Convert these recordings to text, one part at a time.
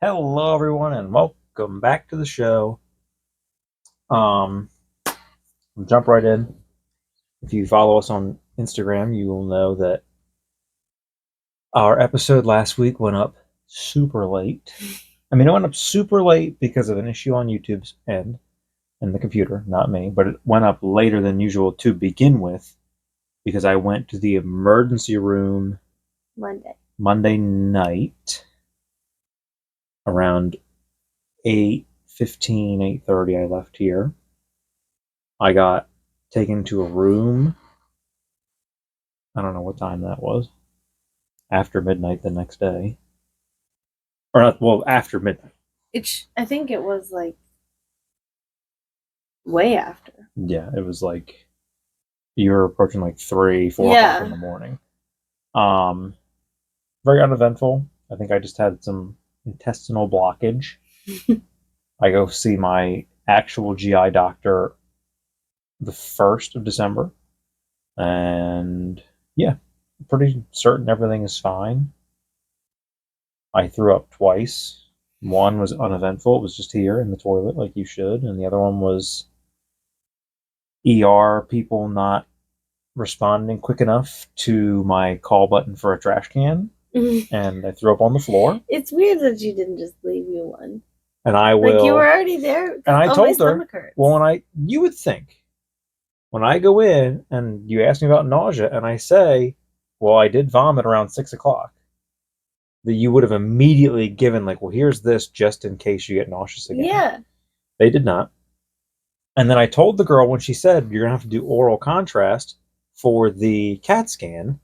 Hello, everyone, and welcome back to the show. We'll jump right in. If you follow us on Instagram, you will know that our episode last week went up super late. I mean, it went up super late because of an issue on YouTube's end and the computer, not me, but it went up later than usual to begin with because I went to the emergency room Monday night around 8:15, 8:30. I left here. I got taken to a room. I don't know what time that was. After midnight the next day. Or not, well, after midnight. I think it was like way after. Yeah, it was like you were approaching like 3, 4 o'clock in the morning. Very uneventful. I think I just had some intestinal blockage. I go see my actual GI doctor the 1st of December. And yeah, pretty certain everything is fine. I threw up twice. One was uneventful. It was just here in the toilet like you should. And the other one was ER people not responding quick enough to my call button for a trash can. And I threw up on the floor. It's weird that you didn't just leave you one. And I will. Like you were already there. And I told her, well, you would think, when I go in and you ask me about nausea and I say, well, I did vomit around 6 o'clock, that you would have immediately given, like, well, here's this just in case you get nauseous again. Yeah. They did not. And then I told the girl when she said, you're going to have to do oral contrast for the CAT scan,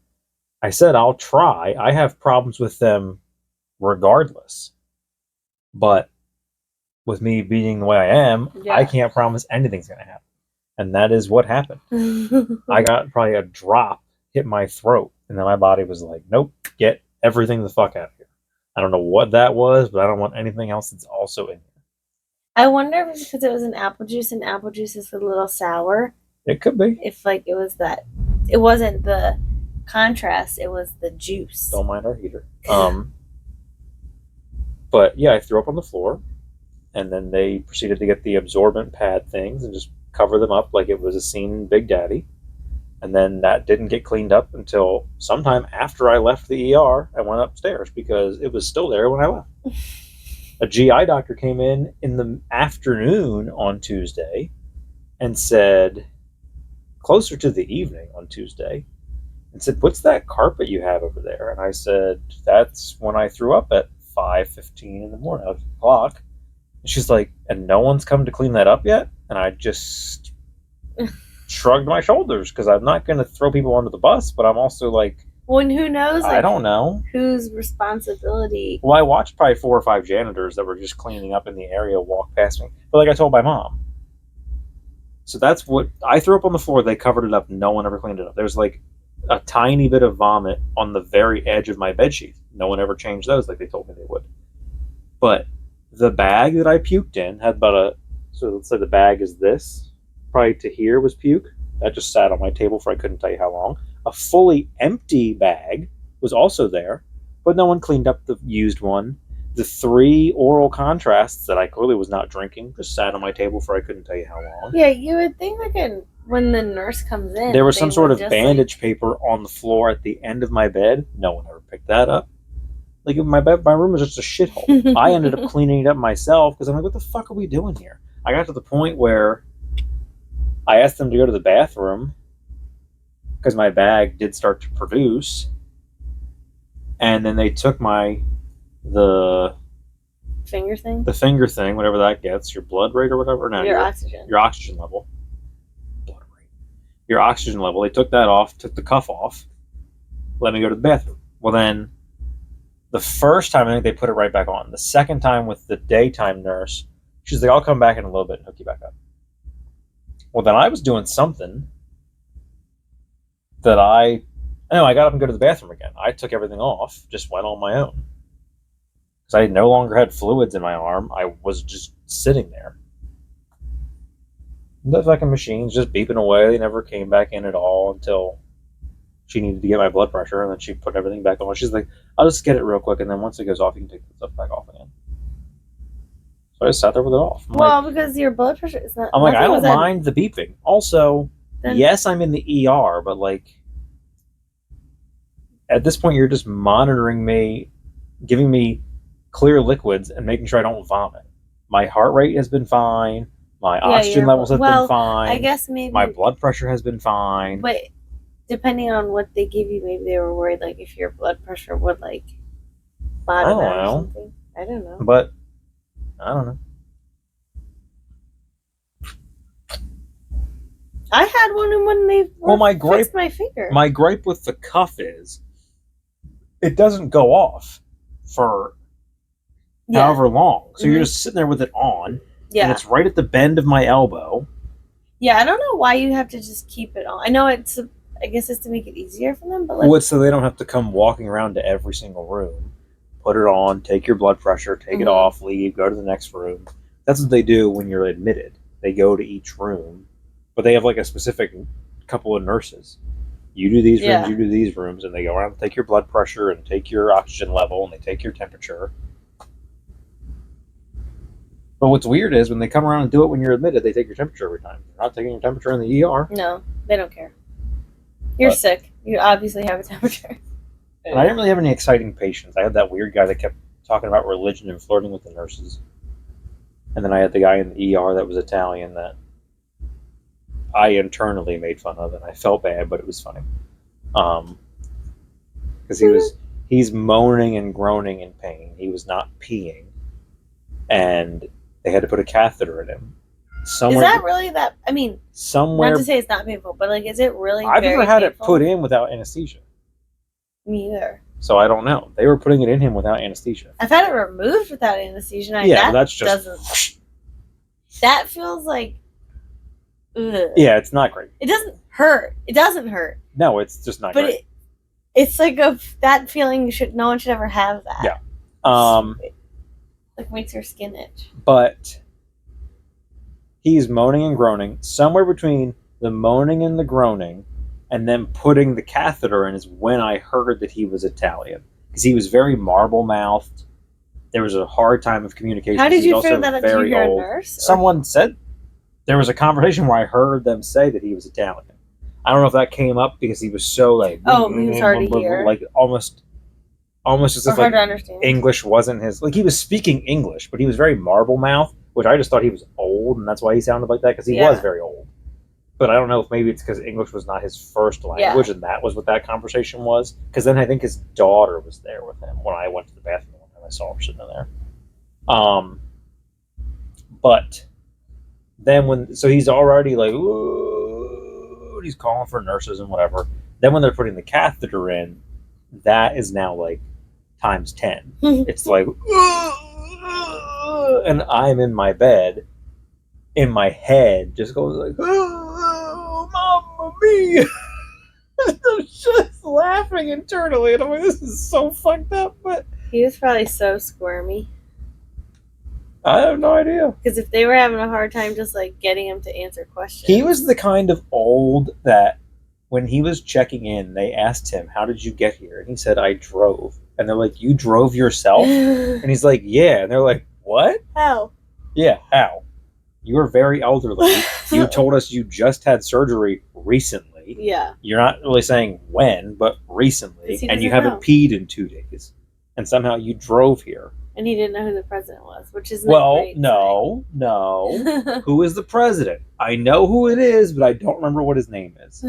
I said, I'll try. I have problems with them regardless. But with me being the way I am, I can't promise anything's going to happen. And that is what happened. I got probably a drop hit my throat, and then my body was like, nope, get everything the fuck out of here. I don't know what that was, but I don't want anything else that's also in here. I wonder if it's because it was an apple juice, and apple juice is a little sour. It could be. If like it was that, it wasn't the contrast, it was the juice. Don't mind our heater. But yeah, I threw up on the floor, and then they proceeded to get the absorbent pad things and just cover them up like it was a scene in Big Daddy. And then that didn't get cleaned up until sometime after I left the ER. I went upstairs because it was still there when I left. A GI doctor came in the afternoon on Tuesday and said, closer to the evening on Tuesday, and said, what's that carpet you have over there? And I said, that's when I threw up at 5:15 in the morning, 8 o'clock. And she's like, and no one's come to clean that up yet? And I just shrugged my shoulders because I'm not going to throw people under the bus, but I'm also like, well, who knows? I don't know whose responsibility. Well, I watched probably 4 or 5 janitors that were just cleaning up in the area walk past me. But like I told my mom, so that's what I threw up on the floor. They covered it up. No one ever cleaned it up. There's like a tiny bit of vomit on the very edge of my bedsheet. No one ever changed those like they told me they would. But the bag that I puked in had so let's say the bag is this, probably to here was puke. That just sat on my table for I couldn't tell you how long. A fully empty bag was also there, but no one cleaned up the used one. The 3 oral contrasts that I clearly was not drinking just sat on my table for I couldn't tell you how long. Yeah, you would think when the nurse comes in, there was some sort of bandage paper on the floor at the end of my bed. No one ever picked that up. Like my room was just a shithole. I ended up cleaning it up myself because I'm like, what the fuck are we doing here? I got to the point where I asked them to go to the bathroom because my bag did start to produce, and then they took the finger thing, whatever that gets, your blood rate or whatever. No, your oxygen level. Blood rate. Your oxygen level. They took that off, took the cuff off, let me go to the bathroom. Well, then the first time I think they put it right back on. The second time with the daytime nurse, she's like, I'll come back in a little bit and hook you back up. Well, then I was doing something that I got up and go to the bathroom again. I took everything off, just went on my own. Because I no longer had fluids in my arm. I was just sitting there. The fucking machine's just beeping away. They never came back in at all until she needed to get my blood pressure, and then she put everything back on. She's like, I'll just get it real quick, and then once it goes off, you can take the stuff back off again. So I just sat there with it off. Because your blood pressure is not. I'm like, I nothing don't was at- mind the beeping. Also, Then- yes, I'm in the ER, but like at this point, you're just monitoring me, giving me clear liquids, and making sure I don't vomit. My heart rate has been fine. My oxygen levels have been fine. I guess maybe my blood pressure has been fine. But depending on what they give you, maybe they were worried, like if your blood pressure would like bottom out or something. I don't know. But I don't know. I had one when they fixed my finger. My gripe with the cuff is it doesn't go off for however long. So you're just sitting there with it on. Yeah. And it's right at the bend of my elbow. Yeah, I don't know why you have to just keep it on. I know I guess it's to make it easier for them, but like... Well, it's so they don't have to come walking around to every single room. Put it on, take your blood pressure, take it off, leave, go to the next room. That's what they do when you're admitted. They go to each room. But they have like a specific couple of nurses. You do these rooms, you do these rooms, and they go around and take your blood pressure and take your oxygen level and they take your temperature. But what's weird is when they come around and do it when you're admitted, they take your temperature every time. They're not taking your temperature in the ER. No, they don't care. You're sick. You obviously have a temperature. And I didn't really have any exciting patients. I had that weird guy that kept talking about religion and flirting with the nurses. And then I had the guy in the ER that was Italian that I internally made fun of, and I felt bad, but it was funny. Because he's moaning and groaning in pain. He was not peeing. And they had to put a catheter in him. Is that really that? I mean, somewhere. Not to say it's not painful, but like, is it really? I've never had painful? it put in without anesthesia. Me either. So I don't know. They were putting it in him without anesthesia. I've had it removed without anesthesia. Yeah, that's just. That feels like. Ugh. Yeah, it's not great. It doesn't hurt. It doesn't hurt. No, it's just not great. It's like that feeling. No one should ever have that. Yeah. Like makes your skin itch. But he's moaning and groaning. Somewhere between the moaning and the groaning and then putting the catheter in is when I heard that he was Italian. Because he was very marble-mouthed. There was a hard time of communication. How did you figure that out? Did you hear a nurse? Someone said there was a conversation where I heard them say that he was Italian. I don't know if that came up because he was so like... Oh, he was hard to hear. Like almost as if like English wasn't his... Like he was speaking English, but he was very marble-mouthed, which I just thought he was old, and that's why he sounded like that, because he was very old. But I don't know if maybe it's because English was not his first language, and that was what that conversation was. Because then I think his daughter was there with him when I went to the bathroom and I saw him sitting in there. But then so he's already like, ooh, he's calling for nurses and whatever. Then when they're putting the catheter in, that is now like times 10. It's like, and I'm in my bed, in my head, just goes like, oh, Mamma Mia. I'm just laughing internally, and I'm like, this is so fucked up. But he was probably so squirmy. I have no idea. Because if they were having a hard time just like getting him to answer questions, he was the kind of old that when he was checking in, they asked him, "How did you get here?" And he said, "I drove." And they're like, "You drove yourself?" And he's like, "Yeah." And they're like, "What? How?" Yeah, how? You are very elderly. You told us you just had surgery recently. Yeah. You're not really saying when, but recently. And you haven't peed in 2 days. And somehow you drove here. And he didn't know who the president was, which is no. Who is the president? I know who it is, but I don't remember what his name is.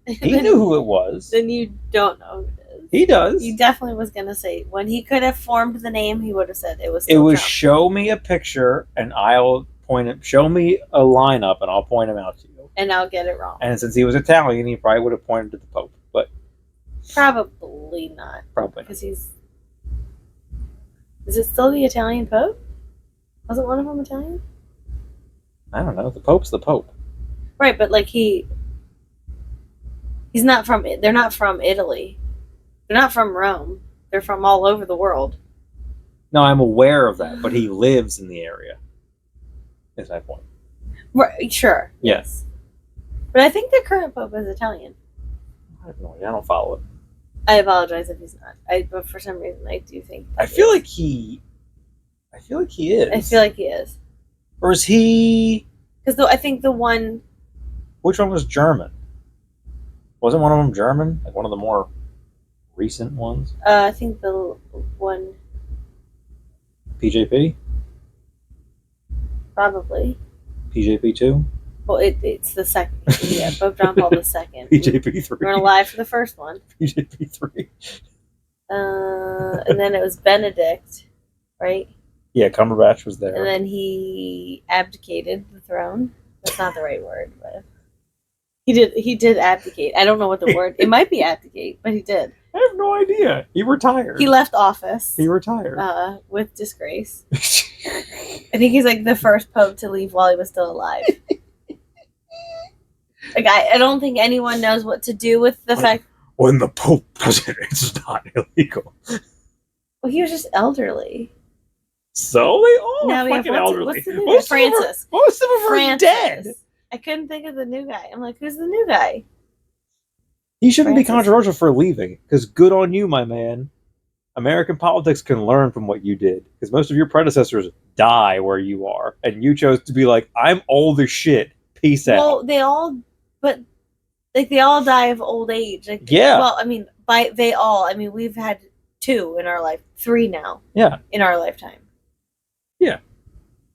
He knew who it was. Then you don't know who it is. He does. He definitely was going to say, when he could have formed the name, he would have said it was Trump. Show me a picture, and I'll point it. Show me a lineup, and I'll point him out to you. And I'll get it wrong. And since he was Italian, he probably would have pointed to the Pope, but probably not. Probably because he's. Is it still the Italian Pope? Wasn't one of them Italian? I don't know. The Pope's the Pope. Right, but like he's not from. They're not from Italy. They're not from Rome. They're from all over the world. No, I'm aware of that, but he lives in the area. Is my point. Right, sure. Yes. But I think the current Pope is Italian. I have no idea. I don't follow it. I apologize if he's not. But for some reason, I do think. I feel like he is. I feel like he is. Or is he... Because I think the one... Which one was German? Wasn't one of them German? Like one of the more recent ones? I think the one... PJP? Probably. PJP 2? Well, it's the second. Yeah, Pope John Paul II. PJP 3. We're alive for the first one. PJP 3. And then it was Benedict, right? Yeah, Cumberbatch was there. And then he abdicated the throne. That's not the right word, but he did abdicate. I don't know what the word. It might be abdicate, but he did. I have no idea. He retired. He left office. He retired. With disgrace. I think he's like the first pope to leave while he was still alive. Like I don't think anyone knows what to do with the fact when the Pope does it, it's not illegal. Well, he was just elderly. So they all now are fucking elderly. What's the new guy? Francis. Most of them are dead. I couldn't think of the new guy. I'm like, who's the new guy? He shouldn't be controversial for leaving, because good on you, my man. American politics can learn from what you did, because most of your predecessors die where you are, and you chose to be like, I'm old as shit. Peace out. Well, they all die of old age. Like, yeah. Well, I mean, we've had 2 in our life, 3 now. Yeah. In our lifetime. Yeah.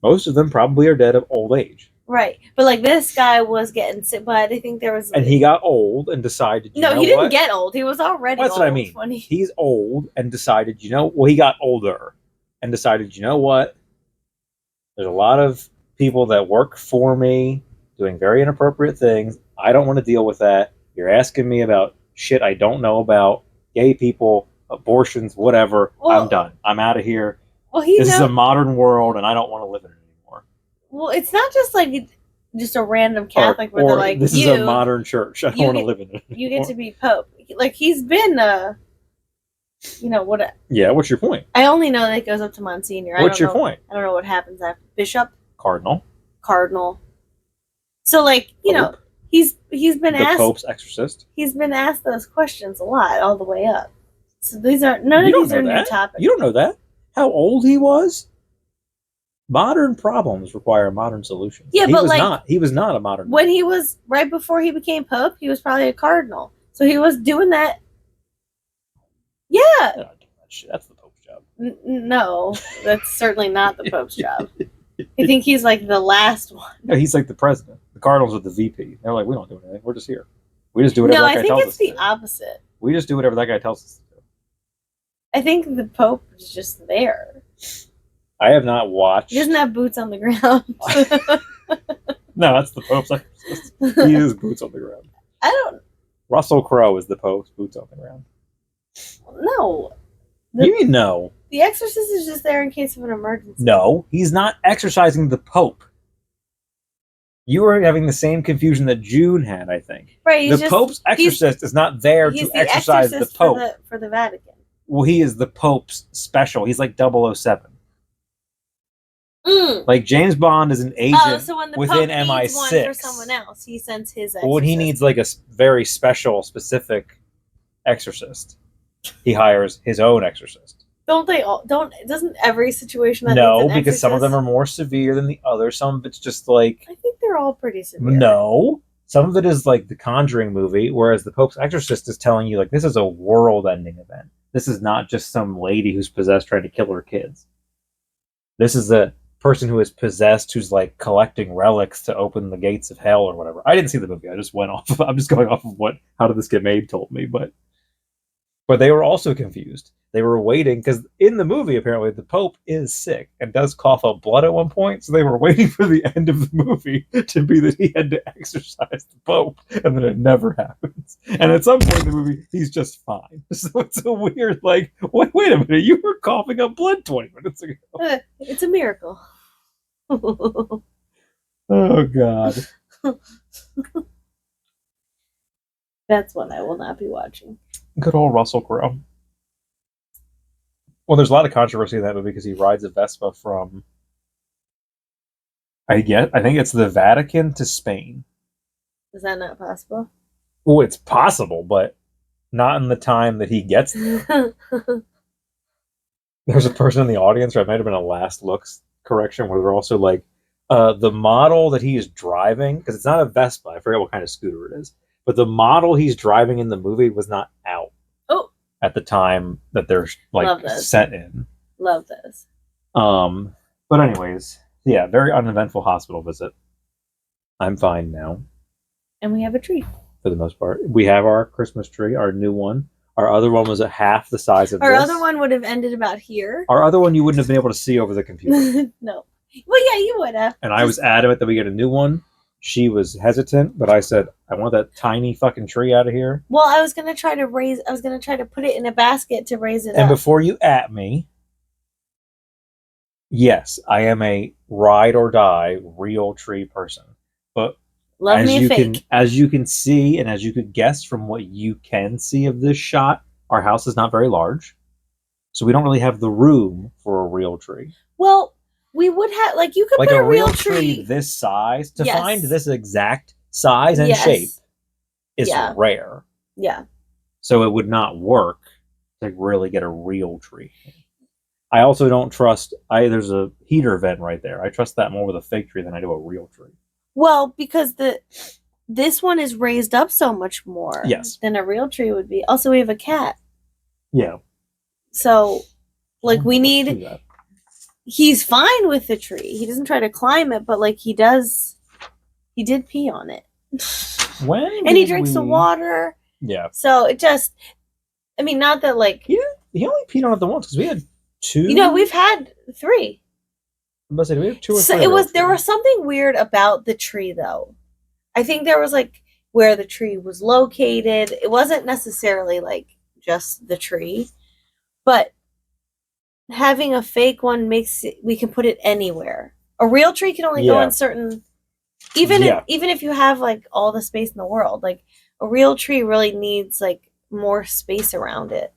Most of them probably are dead of old age. Right. But like this guy was getting sick, but I think there was... And he got old and decided, he didn't get old. He was already old. That's what I mean. He's old and decided, he got older and decided, you know what? There's a lot of people that work for me doing very inappropriate things. I don't want to deal with that. You're asking me about shit I don't know about, gay people, abortions, whatever. Well, I'm done. I'm out of here. Well, this is a modern world, and I don't want to live in it anymore. Well, it's not just like just a random Catholic where they're like, this is a modern church. I don't want to live in it anymore. You get to be Pope. Like, he's been, what? Yeah, what's your point? I only know that it goes up to Monsignor. What's your point? I don't know what happens after. Bishop? Cardinal. So, like, Pope. He's been asked... The Pope's exorcist. He's been asked those questions a lot, all the way up. So none of these are new topics. You don't know that. How old he was? Modern problems require modern solutions. Yeah, he was not a modern... When he was, right before he became Pope, he was probably a cardinal. So he was doing that... Yeah. That's the Pope's job. No, that's certainly not the Pope's job. I think he's like the last one. No, he's like the president. The Cardinals are the VP. They're like, we don't do anything. We're just here. We just do whatever that guy tells us. No, I think it's the opposite. We just do whatever that guy tells us to do. I think the Pope is just there. I have not watched... He doesn't have boots on the ground. No, that's the Pope's exorcist. He is boots on the ground. Russell Crowe is the Pope's boots on the ground. No. You mean no? The exorcist is just there in case of an emergency. No, he's not exorcising the Pope. You are having the same confusion that June had, I think. Right. The Pope's exorcist is not there to exorcise the Pope. For the Vatican. Well, he is the Pope's special. He's like 007. Like James Bond is an agent so when the within Pope MI6. Needs one for someone else, he sends his exorcist. When he needs like a very special, specific exorcist, he hires his own exorcist. Doesn't every situation that no, needs an because some of them are more severe than the others. Some of it's just like... I think they're all pretty severe. No. Some of it is like the Conjuring movie, whereas the Pope's exorcist is telling you like this is a world-ending event. This is not just some lady who's possessed trying to kill her kids. This is a person who is possessed who's like collecting relics to open the gates of hell or whatever. I didn't see the movie. I'm just going off of what How Did This Get Made told me, but they were also confused. They were waiting because in the movie, apparently, the Pope is sick and does cough up blood at one point. So they were waiting for the end of the movie to be that he had to exorcise the Pope, and then it never happens. And at some point in the movie, he's just fine. So it's a weird, like, wait a minute, you were coughing up blood 20 minutes ago. It's a miracle. Oh, God. That's one I will not be watching. Good old Russell Crowe. Well, there's a lot of controversy in that movie because he rides a Vespa from, I think it's the Vatican to Spain. Is that not possible? Well, it's possible, but not in the time that he gets there. There's a person in the audience, or it might have been a Last Looks correction, where they're also like, The model that he is driving, because it's not a Vespa, I forget what kind of scooter it is, but the model he's driving in the movie was not out Oh, at the time that they're love like this. set in. Love this. But anyways, yeah, very uneventful hospital visit. I'm fine now And we have a tree. for the most part. We have our Christmas tree, our new one. Our other one was at half the size of Our this. other one would have ended about here. Our other one you wouldn't have been able to see over the computer. No. Well, yeah, you would have. And I was adamant that we get a new one. She was hesitant, but I said, I want that tiny fucking tree out of here. Well, I was gonna try to put it in a basket to raise it And up. before you at me, yes, I am a ride or die real tree person. But Love as me a you fake. as you can see, and as you could guess from what you can see of this shot, our house is not very large. So we don't really have the room for a real tree. Well, we would have you could Like put a a real tree tree. this size, to Yes. find this exact size and Yes. shape is Yeah. rare. Yeah. So it would not work to really get a real tree. I also don't trust. There's a heater vent right there. I trust that more with a fake tree than I do a real tree. Well, because this one is raised up so much more Yes. than a real tree would be. Also, we have a cat, Yeah. so we Do need. that. He's fine with the tree. He doesn't try to climb it, but he does. He did pee on it. When And he did drinks the we- water. Yeah. So it just. I mean, not that He only peed on it the once because we had two. we've had 3. I'm about to say, we have 2 or 3. So there was something weird about the tree though. I think there was where the tree was located. It wasn't necessarily just the tree, but having a fake one we can put it anywhere. A real tree can only go in certain even if you have all the space in the world. A real tree really needs more space around it.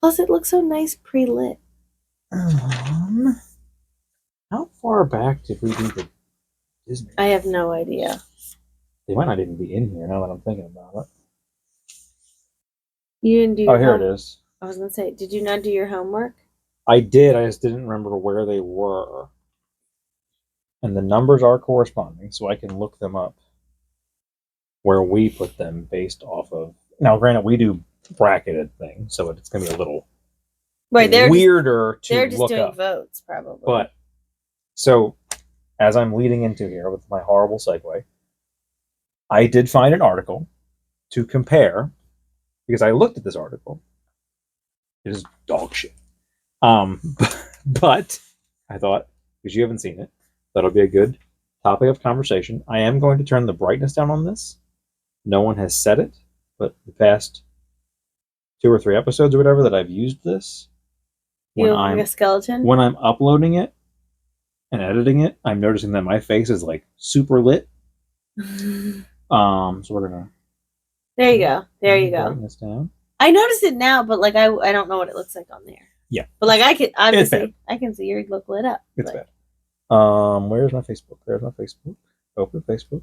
Plus it looks so nice pre-lit. How far back did we do the Disney? I have no idea. They might not even be in here now that I'm thinking about it. You didn't do Oh, here it is. I was going to say, did you not do your homework? I did. I just didn't remember where they were. And the numbers are corresponding, so I can look them up where we put them based off of. Now, granted, we do bracketed things, so it's going to be a little weirder to they're just look doing up. votes, probably. But, so, as I'm leading into here with my horrible segue, I did find an article to compare, because I looked at this article. It is dog shit. But I thought, because you haven't seen it, that'll be a good topic of conversation. I am going to turn the brightness down on this. No one has said it, but the past 2 or 3 episodes or whatever that I've used this, you look like a skeleton? when I'm uploading it and editing it, I'm noticing that my face is super lit. So we're gonna. There you go. There you go. Brightness down. I noticed it now, but I don't know what it looks like on there. Yeah, but I can obviously bad. I can see your look lit up. It's bad. Where's my Facebook? There's my Facebook. Open Facebook.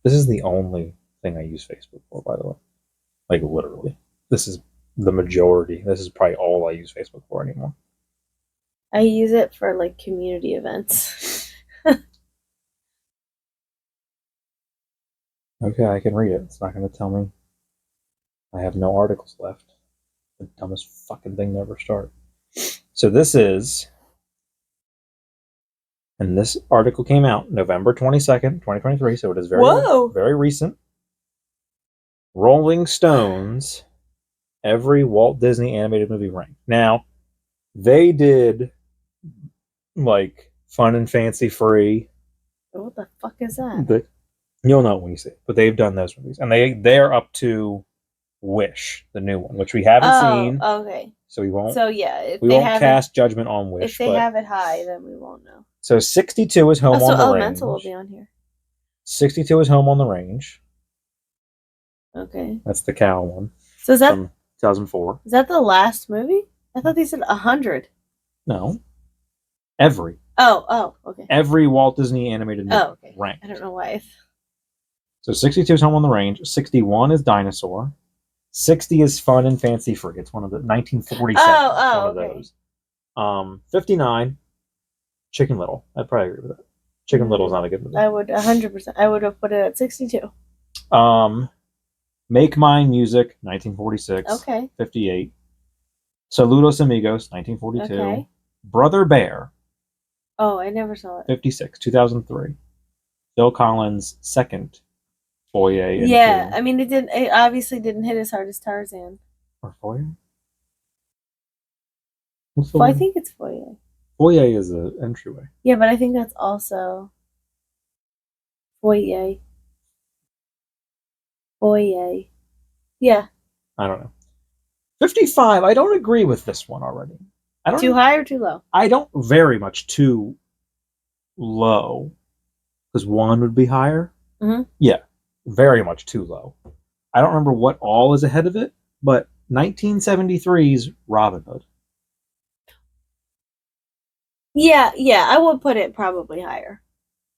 This is the only thing I use Facebook for, by the way. Literally. This is the majority. This is probably all I use Facebook for anymore. I use it for community events. Okay, I can read it. It's not going to tell me I have no articles left. The dumbest fucking thing to ever start. So this is, and this article came out November 22nd, 2023, so it is very recent. Rolling Stones, every Walt Disney animated movie ranked. Now, they did Fun and Fancy Free. What the fuck is that? You'll know when you see it, but they've done those movies, and they're up to Wish, the new one, which we haven't seen. Okay. So we won't. So yeah, we won't cast judgment on Wish. If they have it high, then we won't know. So 62 is Home on the Range. Elemental will be on here. 62 is Home on the Range. Okay. That's the cow one. So is that from 2004? Is that the last movie? I thought they said 100. No. Every. Oh, okay. Every Walt Disney animated movie okay. ranked. I don't know why. So 62 is Home on the Range. 61 is Dinosaur. 60 is Fun and Fancy Free. It's one of the 1947. Oh, It's one of okay. those. 59, Chicken Little. I'd probably agree with that. Chicken Little is not a good movie. I would 100%. I would have put it at 62. Make Mine Music, 1946. Okay. 58. Saludos Amigos, 1942. Okay. Brother Bear, Oh, I never saw it. 56. 2003. Phil Collins' second Foyer. Yeah, I mean, it obviously didn't hit as hard as Tarzan. Or Foyer? I think it's Foyer. Foyer is an entryway. Yeah, but I think that's also Foyer. Foyer. Yeah. I don't know. 55. I don't agree with this one already. I don't Too high or too low? I don't very much too low. Because 1 would be higher. Mm-hmm. Yeah. Very much too low. I don't remember what all is ahead of it, but 1973's Robin Hood. Yeah, I would put it probably higher.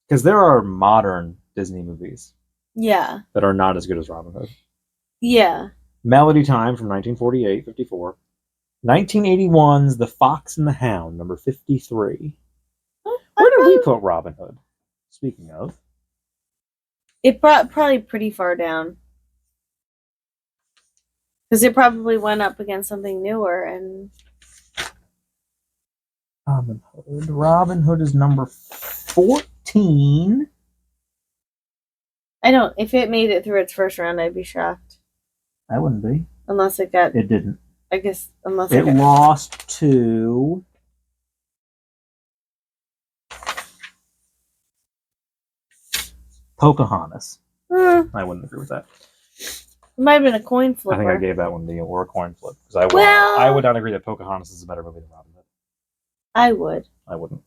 Because there are modern Disney movies. Yeah. That are not as good as Robin Hood. Yeah. Melody Time from 1948, 54. 1981's The Fox and the Hound, number 53. Where did we put Robin Hood? Speaking of. It probably pretty far down. Because it probably went up against something newer and... Robin Hood is number 14. If it made it through its first round, I'd be shocked. I wouldn't be. Unless it got... It didn't. I guess, unless it lost to... Pocahontas. I wouldn't agree with that. It might have been a coin flip. I think I gave that one the or a coin flip. Because I would not agree that Pocahontas is a better movie than Robin Hood. I would. I wouldn't.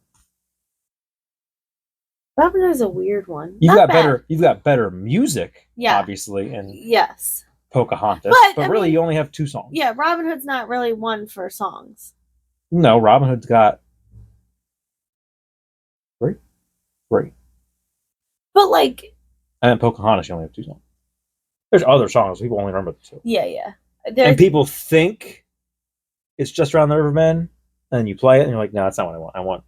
Robin Hood is a weird one. You've got better music, obviously, and yes. Pocahontas. But really, you only have 2 songs. Yeah, Robin Hood's not really one for songs. No, Robin Hood's got 3. But like, and then Pocahontas, you only have 2 songs. There's other songs. People only remember the 2. Yeah. And people think it's Just Around the River Bend, and you play it, and you're like, no, that's not what I want. I want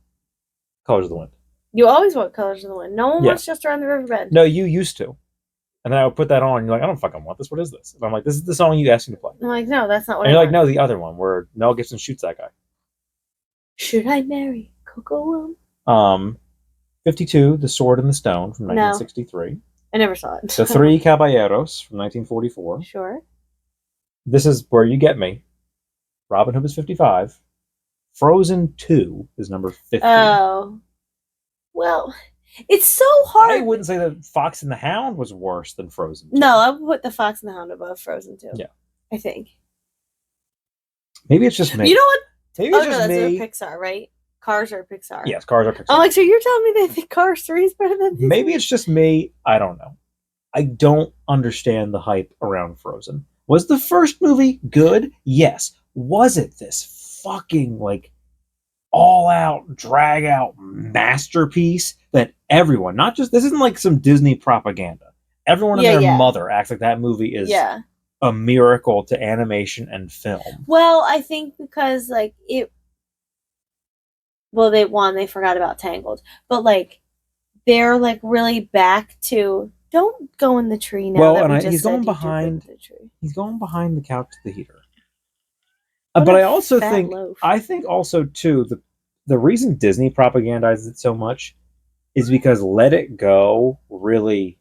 Colors of the Wind. You always want Colors of the Wind. No one wants Just Around the River Bend. No, you used to. And then I would put that on, and you're like, I don't fucking want this. What is this? And I'm like, this is the song you asked me to play. I'm like, no, that's not what I want. And you're like, no, the other one, where Mel Gibson shoots that guy. Should I marry Coco Wom? 52, The Sword and the Stone from 1963. I never saw it. The Three Caballeros from 1944. Sure. This is Where You Get Me. Robin Hood is 55. Frozen 2 is number 50. Oh. Well, it's so hard. I wouldn't say that Fox and the Hound was worse than Frozen 2. No, I would put The Fox and the Hound above Frozen 2. Yeah. I think. Maybe it's just me. You know what? Maybe it's just that's me. Pixar, right? Cars are Pixar. Yes, Cars are Pixar. I'm like, so you're telling me they think Cars 3 is better than this? Maybe it's just me. I don't know. I don't understand the hype around Frozen. Was the first movie good? Yes. Was it this fucking, all-out, drag-out masterpiece that everyone, not just, this isn't like some Disney propaganda. Everyone and their mother acts like that movie is a miracle to animation and film. Well, I think because, they forgot about Tangled. But, they're, really back to, don't go in the tree now. Well, and he's going behind the couch to the heater. But I also think, also, too, the reason Disney propagandizes it so much is because Let It Go really,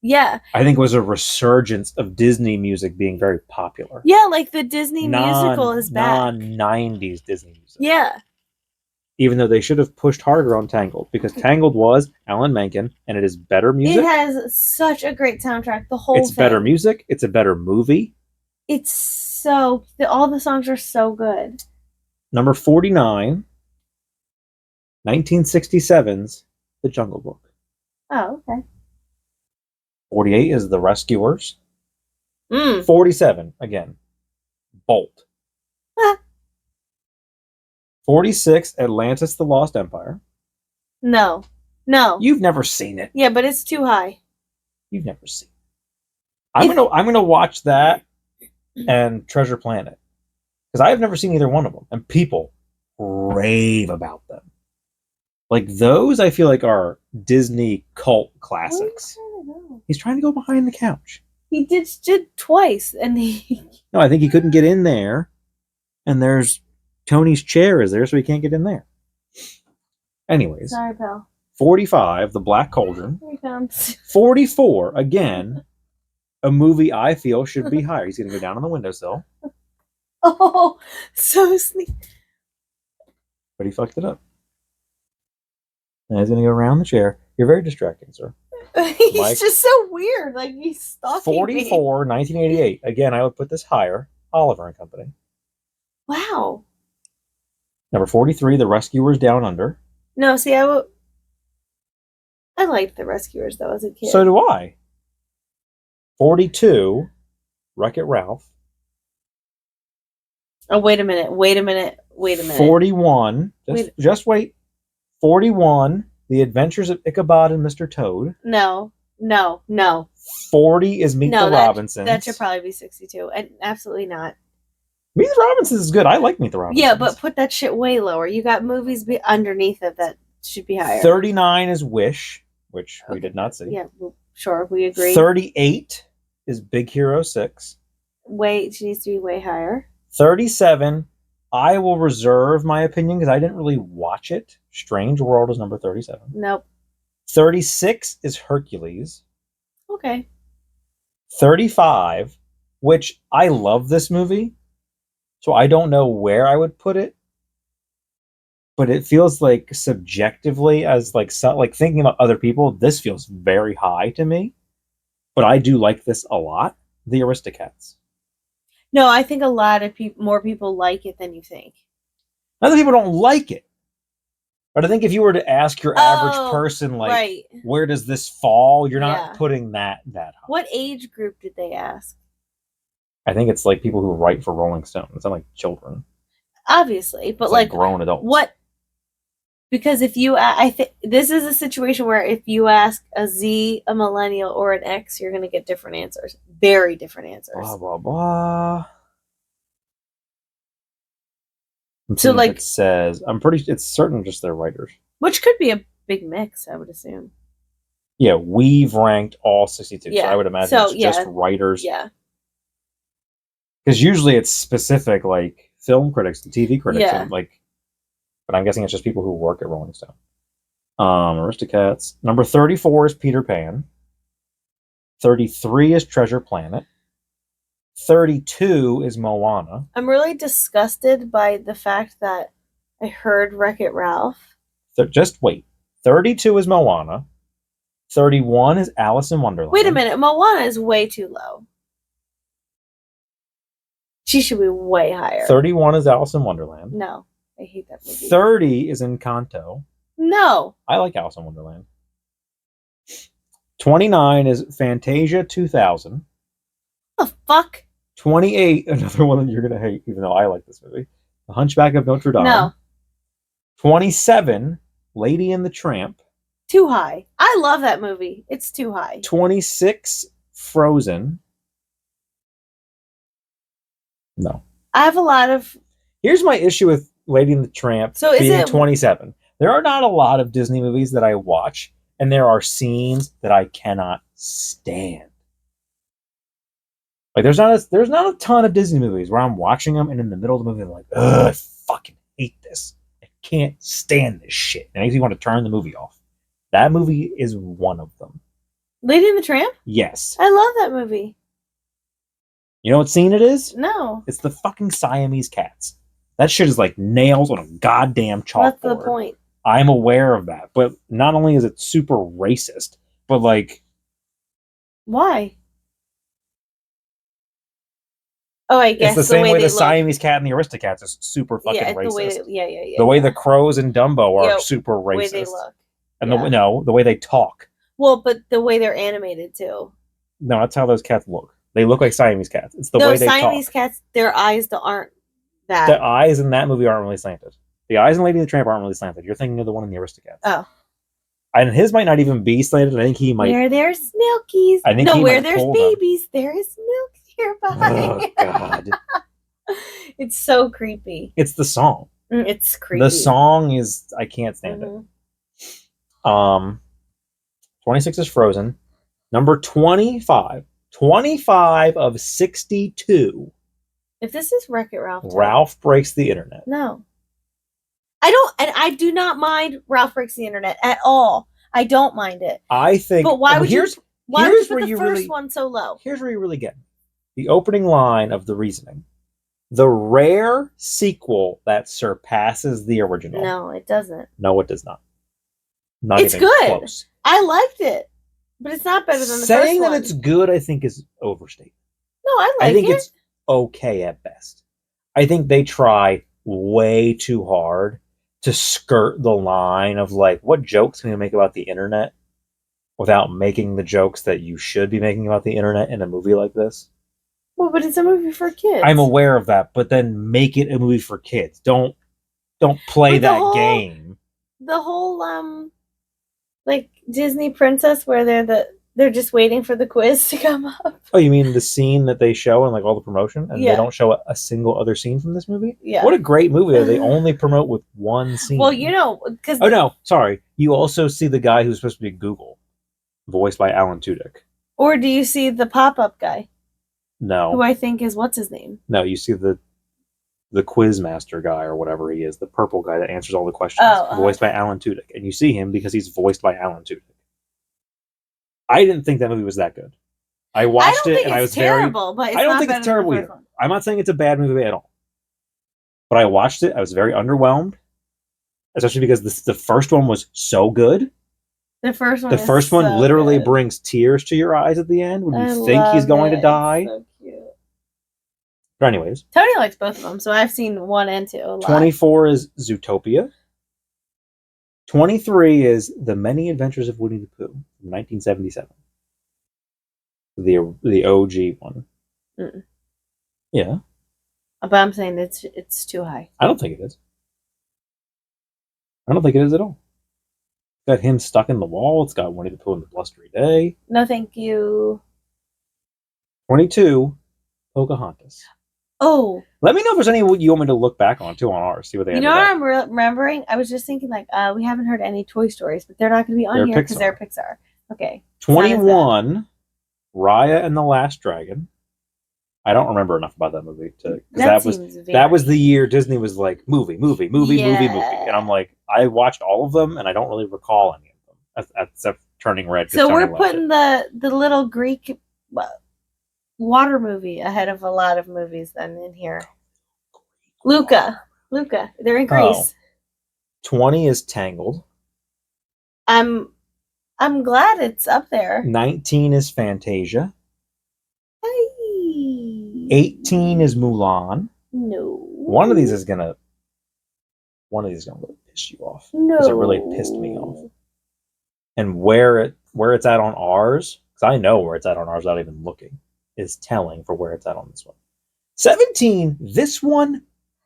I think, was a resurgence of Disney music being very popular. Yeah, the Disney musical is back. Non-90s Disney music. Yeah. Even though they should have pushed harder on Tangled, because Tangled was Alan Menken, and it is better music. It has such a great soundtrack. The whole thing. It's better music. It's a better movie. It's all the songs are so good. Number 49, 1967's The Jungle Book. Oh, okay. 48 is The Rescuers. 47, 47, again, Bolt. 46, Atlantis: The Lost Empire. No. You've never seen it. Yeah, but it's too high. You've never seen it. I'm gonna watch that and Treasure Planet. Because I have never seen either one of them, and people rave about them. Like those, I feel like are Disney cult classics. He's trying to go behind the couch. He did twice, and he. No, I think he couldn't get in there, and there's Tony's chair is there, so he can't get in there. Anyways, Sorry, pal. 45, The Black Cauldron. Here he comes. 44, again, a movie I feel should be higher. He's going to go down on the windowsill. Oh, so sneaky. But he fucked it up. And he's going to go around the chair. You're very distracting, sir. He's Mike, just so weird. Like he's stalking 44, me. 1988. Again, I would put this higher. Oliver and Company. Wow. Number 43, The Rescuers Down Under. No, see, I liked The Rescuers though as a kid. So do I. 42, Wreck-It Ralph. Oh, wait a minute. 41, just wait. 41, The Adventures of Ichabod and Mr. Toad. No. 40 is Meet the Robinsons. That should probably be 62. And absolutely not. Meet the Robinsons is good. I like Meet the Robinsons. Yeah, but put that shit way lower. You got movies underneath it that should be higher. 39 is Wish, which we did not see. Yeah, well, sure, we agree. 38 is Big Hero 6. She needs to be way higher. 37, I will reserve my opinion because I didn't really watch it. Strange World is number 37. Nope. 36 is Hercules. Okay. 35, which I love this movie, so I don't know where I would put it, but it feels like subjectively, as like thinking about other people, this feels very high to me. But I do like this a lot. The Aristocats. No, I think a lot of more people like it than you think. Other people don't like it. But I think if you were to ask your average person, like, right, where does this fall? You're not putting that high. What age group did they ask? I think it's like people who write for Rolling Stone. It's not like children. Obviously, but it's like grown adults. What? Because if you, I think this is a situation where if you ask a Z, a millennial, or an X, you're going to get different answers. Very different answers. Blah, blah, blah. So, like, it says, it's certain just their writers. Which could be a big mix, I would assume. Yeah, we've ranked all 62. Yeah. So I would imagine it's just writers. Yeah. Because usually it's specific, like, film critics and TV critics. Yeah. And, like, but I'm guessing it's just people who work at Rolling Stone. Aristocats. Number 34 is Peter Pan. 33 is Treasure Planet. 32 is Moana. I'm really disgusted by the fact that I heard Wreck-It Ralph. Just wait. 32 is Moana. 31 is Alice in Wonderland. Wait a minute. Moana is way too low. She should be way higher. 31 is Alice in Wonderland. No. I hate that movie. 30 is Encanto. No. I like Alice in Wonderland. 29 is Fantasia 2000. What the fuck? 28, another one that you're going to hate, even though I like this movie. The Hunchback of Notre Dame. No. 27, Lady and the Tramp. Too high. I love that movie. It's too high. 26, Frozen. No. I have a lot of... Here's my issue with Lady and the Tramp being 27. There are not a lot of Disney movies that I watch, and there are scenes that I cannot stand. Like, there's not a ton of Disney movies where I'm watching them, and in the middle of the movie, I'm like, ugh, I fucking hate this. I can't stand this shit. It makes me want to turn the movie off. That movie is one of them. Lady and the Tramp? Yes. I love that movie. You know what scene it is? No. It's the fucking Siamese cats. That shit is like nails on a goddamn chalkboard. What's the point? I'm aware of that. But not only is it super racist, but like... Why? Oh, I guess it's the same way the look. Siamese cat and the Aristocats is super fucking racist. The way the crows in Dumbo are super racist. The way they look. And the way they talk. Well, but the way they're animated too. No, that's how those cats look. They look like Siamese cats. It's the way they talk. Siamese cats, their eyes aren't that. The eyes in that movie aren't really slanted. The eyes in Lady and the Tramp aren't really slanted. You're thinking of the one in the Aristocats. Oh. And his might not even be slanted. I think he might. Where there's milkies. I think where there's babies, there is milkies. You're Oh, fine. God. It's so creepy. It's the song. It's creepy. The song is... I can't stand it. 26 is Frozen. Number 25. 25 of 62. If this is Wreck-It Ralph, Ralph Breaks the Internet. No. I do not mind Ralph Breaks the Internet at all. I don't mind it. I think... But why would you put the first one so low? Here's where you really get me. The opening line of the reasoning. The rare sequel that surpasses the original. No, it doesn't. No, it does not. Not it's even good. Close. I liked it. But it's not better than the first one. Saying that it's good, I think, is overstated. No, I think it's okay at best. I think they try way too hard to skirt the line of, like, what jokes can we make about the internet without making the jokes that you should be making about the internet in a movie like this. Well, but it's a movie for kids. I'm aware of that, but then make it a movie for kids. Don't play that game. The whole like Disney princess where they're just waiting for the quiz to come up. Oh, you mean the scene that they show in, like, all the promotion, and they don't show a single other scene from this movie? Yeah. What a great movie that they only promote with one scene. Well, because... Oh, no, sorry. You also see the guy who's supposed to be Google, voiced by Alan Tudyk. Or do you see the pop-up guy? No. Who I think is, what's his name? No, you see the quiz master guy or whatever he is, the purple guy that answers all the questions, voiced by Alan Tudyk. And you see him because he's voiced by Alan Tudyk. I didn't think that movie was that good. I watched it and I was terrible, but I don't think it's terrible either. I'm not saying it's a bad movie at all. But I watched it. I was very underwhelmed, especially because the first one was so good. The first one. The first one so literally good. brings tears to your eyes at the end when you think he's going to die. So cute. But anyways, Tony likes both of them, so I've seen 1 and 2 a lot. 24 is Zootopia. 23 is The Many Adventures of Winnie the Pooh from 1977. The OG one. Mm-mm. Yeah. But I'm saying it's too high. I don't think it is. I don't think it is at all. It's got him stuck in the wall. It's got Winnie the Pooh in the blustery day. No, thank you. 22, Pocahontas. Oh. Let me know if there's any you want me to look back on, too, on ours. See what they You know what I'm remembering? I was just thinking, like, we haven't heard any Toy Stories, but they're not going to be on here because they're Pixar. Okay. 21, Raya and the Last Dragon. I don't remember enough about that movie that was the year Disney was like movie, and I'm like, I watched all of them and I don't really recall any of them except Turning Red. So we're putting the little Greek water movie ahead of a lot of movies then in here. Luca, they're in Greece. 20 is Tangled. I'm glad it's up there. 19 is Fantasia. Hey. 18 is Mulan. No. One of these is gonna really piss you off. No. Because it really pissed me off. And where it's at on ours, because I know where it's at on ours without even looking, is telling for where it's at on this one. 17, this one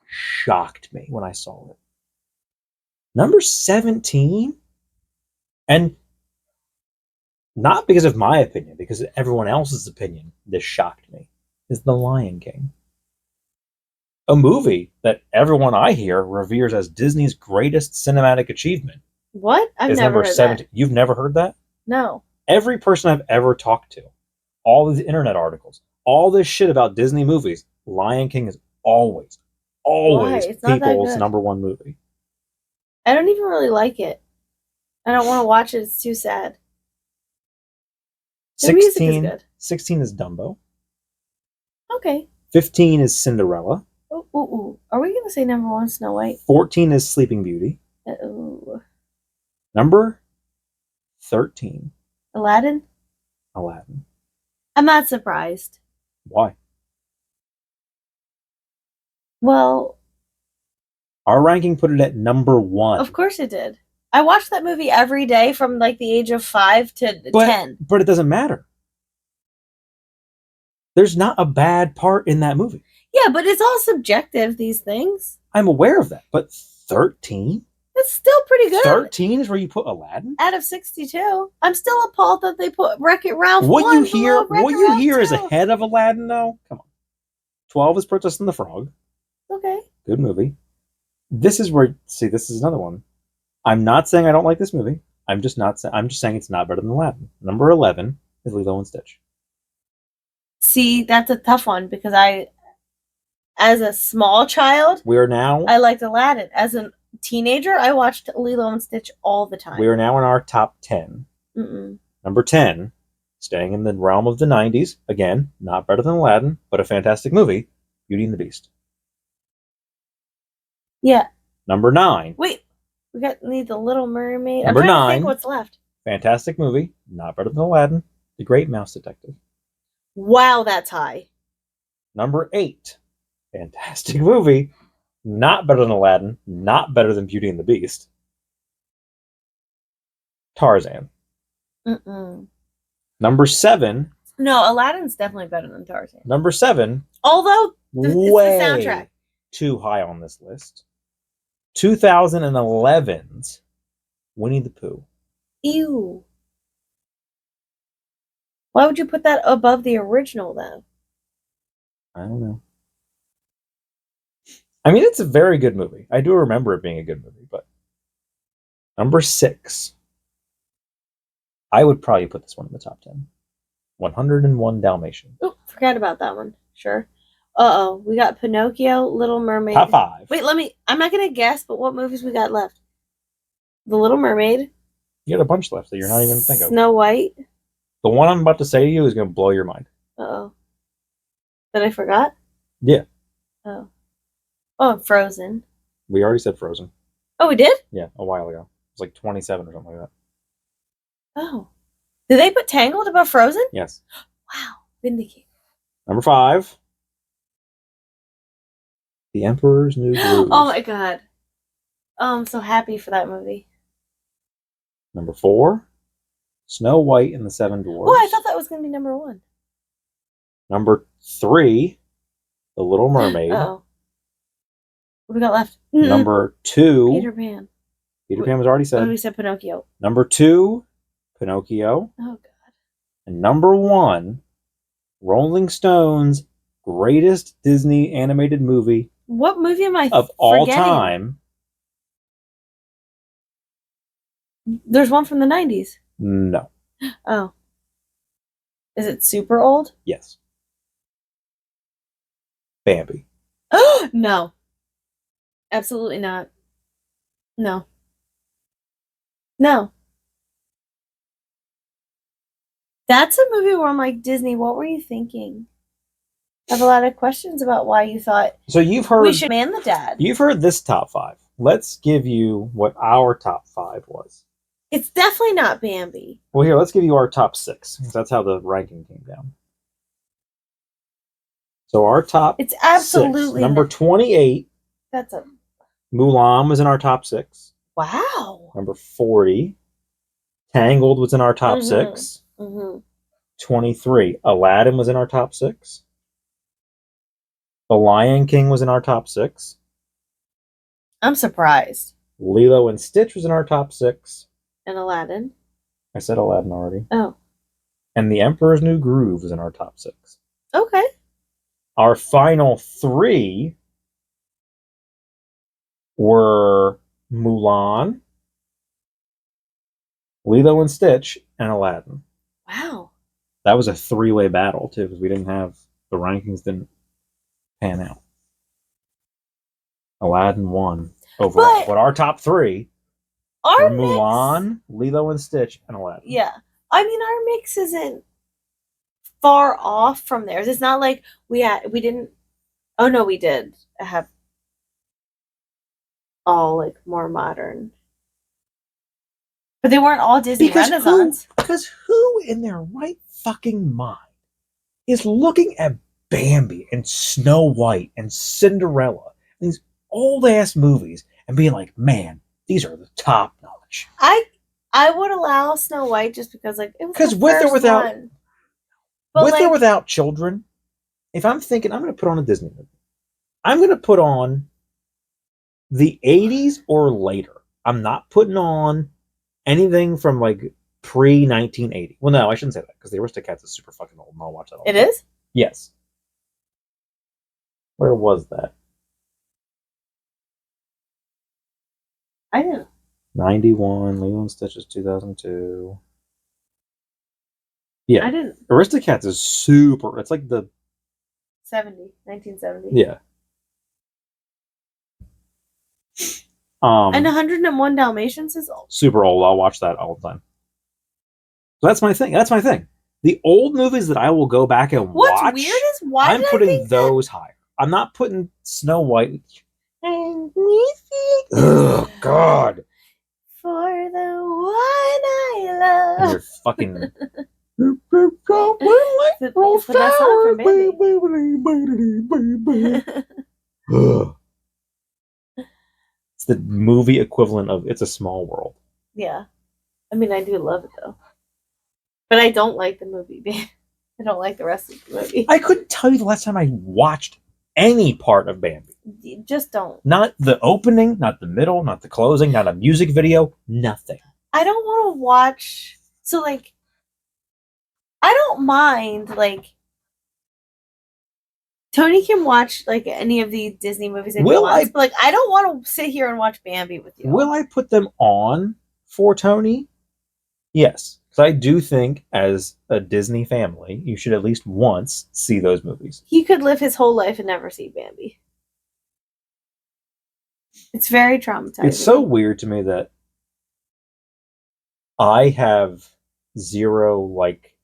shocked me when I saw it. Number 17, and not because of my opinion, because of everyone else's opinion, this shocked me, is The Lion King. A movie that everyone I hear reveres as Disney's greatest cinematic achievement. What? I've never heard 17. You've never heard that? No. Every person I've ever talked to, all these internet articles, all this shit about Disney movies, Lion King is always people's number one movie. I don't even really like it. I don't want to watch it. It's too sad. The music is good. 16 is Dumbo. Okay. 15 is Cinderella. Ooh. Are we going to say number 1, Snow White? 14 is Sleeping Beauty. Ooh. Number 13. Aladdin. I'm not surprised. Why? Well, our ranking put it at number 1. Of course it did. I watched that movie every day from like the age of 5 to 10. But it doesn't matter. There's not a bad part in that movie. Yeah, but it's all subjective, these things. I'm aware of that. But 13? It's That's still pretty good. 13 is where you put Aladdin? Out of 62. I'm still appalled that they put Wreck-It Ralph What 1 you hear, below Wreck-It what you Ralph hear is 2. ahead of Aladdin, though? Come on. 12 is Princess and the Frog. Okay. Good movie. This is where, see, this is another one. I'm not saying I don't like this movie. I'm just saying it's not better than Aladdin. Number 11 is Lilo and Stitch. See, that's a tough one because as a small child, We are now I liked Aladdin. As a teenager, I watched Lilo and Stitch all the time. in our top 10. Mm-mm. Number 10, staying in the realm of the 90s, again, not better than Aladdin, but a fantastic movie, Beauty and the Beast. Yeah. Number 9, Wait, need the Little Mermaid. Number I'm trying to 9. think what's left. fantastic movie, not better than Aladdin, The Great Mouse Detective. Wow, that's high. Number 8, fantastic movie, not better than Aladdin, not better than Beauty and the Beast, Tarzan. Mm-mm. Number 7. No, Aladdin's definitely better than Tarzan. Number 7. Although it's the soundtrack. Too high on this list. 2011's Winnie the Pooh. Ew. Why would you put that above the original, though? I don't know. I mean, it's a very good movie. I do remember it being a good movie, but number 6. I would probably put this one in the top 10. 101 Dalmatian. Oh, forgot about that one. Sure. Uh-oh. We got Pinocchio, Little Mermaid. Top 5. Wait, I'm not going to guess, but what movies we got left? The Little Mermaid. You got a bunch left that you're not even thinking of. Snow White. The one I'm about to say to you is going to blow your mind. Uh-oh. That I forgot? Yeah. Oh. Oh, Frozen. We already said Frozen. Oh, we did? Yeah, a while ago. It was like 27 or something like that. Oh. Did they put Tangled above Frozen? Yes. Wow. Vindicated. Number 5. The Emperor's New Groove. Oh my god. Oh, I'm so happy for that movie. Number 4. Snow White and the Seven Dwarfs. Oh, I thought that was going to be number 1. Number 3. The Little Mermaid. Oh. What do we got left? Number 2. Peter Pan. Peter Pan was already said. Oh, we said Pinocchio. Number 2. Pinocchio. Oh, God. And number 1. Rolling Stones' greatest Disney animated movie What movie am I of all forgetting? time. There's one from the 90s. No. Oh. Is it super old? Yes. Bambi. No. Absolutely not. No. No. That's a movie where I'm like, Disney, what were you thinking? I have a lot of questions about why you thought So you've heard we should man the dad. You've heard this top 5. Let's give you what our top 5 was. It's definitely not Bambi. Well, here, let's give you our top 6. Because that's how the ranking came down. So our top It's absolutely 6. Number 28, That's a Mulan was in our top 6. wow. Number 40, Tangled was in our top 6. Mm-hmm. 23, Aladdin was in our top 6. The Lion King was in our top 6. I'm surprised. Lilo and Stitch was in our top 6. And Aladdin. I said Aladdin already. Oh. And The Emperor's New Groove was in our top 6. Okay. Our final 3 were Mulan, Lilo and Stitch, and Aladdin. Wow. That was a 3-way battle, too, because the rankings didn't pan out. Aladdin won overall. But our top 3 were Mulan, Lilo and Stitch, and Aladdin. Yeah. I mean, our mix isn't far off from theirs. It's not like we didn't. Oh, no, we did have all, like, more modern. But they weren't all Disney Renaissance. Because who in their right fucking mind is looking at Bambi and Snow White and Cinderella, these old-ass movies, and being like, man, these are the top notch. I would allow Snow White just because, like, it was Because the with or first without one. But with like, or without children, if I'm thinking I'm going to put on a Disney movie, I'm going to put on the 80s or later. I'm not putting on anything from like pre 1980. Well, no, I shouldn't say that because the Aristocats is super fucking old, and I'll watch that. It is? Yes. Where was that? I didn't. 91. Lilo and Stitch is 2002. Yeah. I didn't. Aristocats is super. It's like the 1970. Yeah. And 101 Dalmatians is old. Super old. I'll watch that all the time. So that's my thing. The old movies that I will go back and watch. What's weird is why I'm putting those higher. I'm not putting Snow White. Oh God. For the one I love. And you're fucking. Put that song for baby. It's the movie equivalent of It's a Small World. Yeah. I mean, I do love it, though. But I don't like the movie. I don't like the rest of the movie. I couldn't tell you the last time I watched any part of Bambi. You just don't. Not the opening, not the middle, not the closing, not a music video, nothing. I don't want to watch... So, like... I don't mind, like... Tony can watch, like, any of the Disney movies that he wants, but, like, I don't want to sit here and watch Bambi with you. Will I put them on for Tony? Yes. Because I do think, as a Disney family, you should at least once see those movies. He could live his whole life and never see Bambi. It's very traumatizing. It's so weird to me that I have zero, like,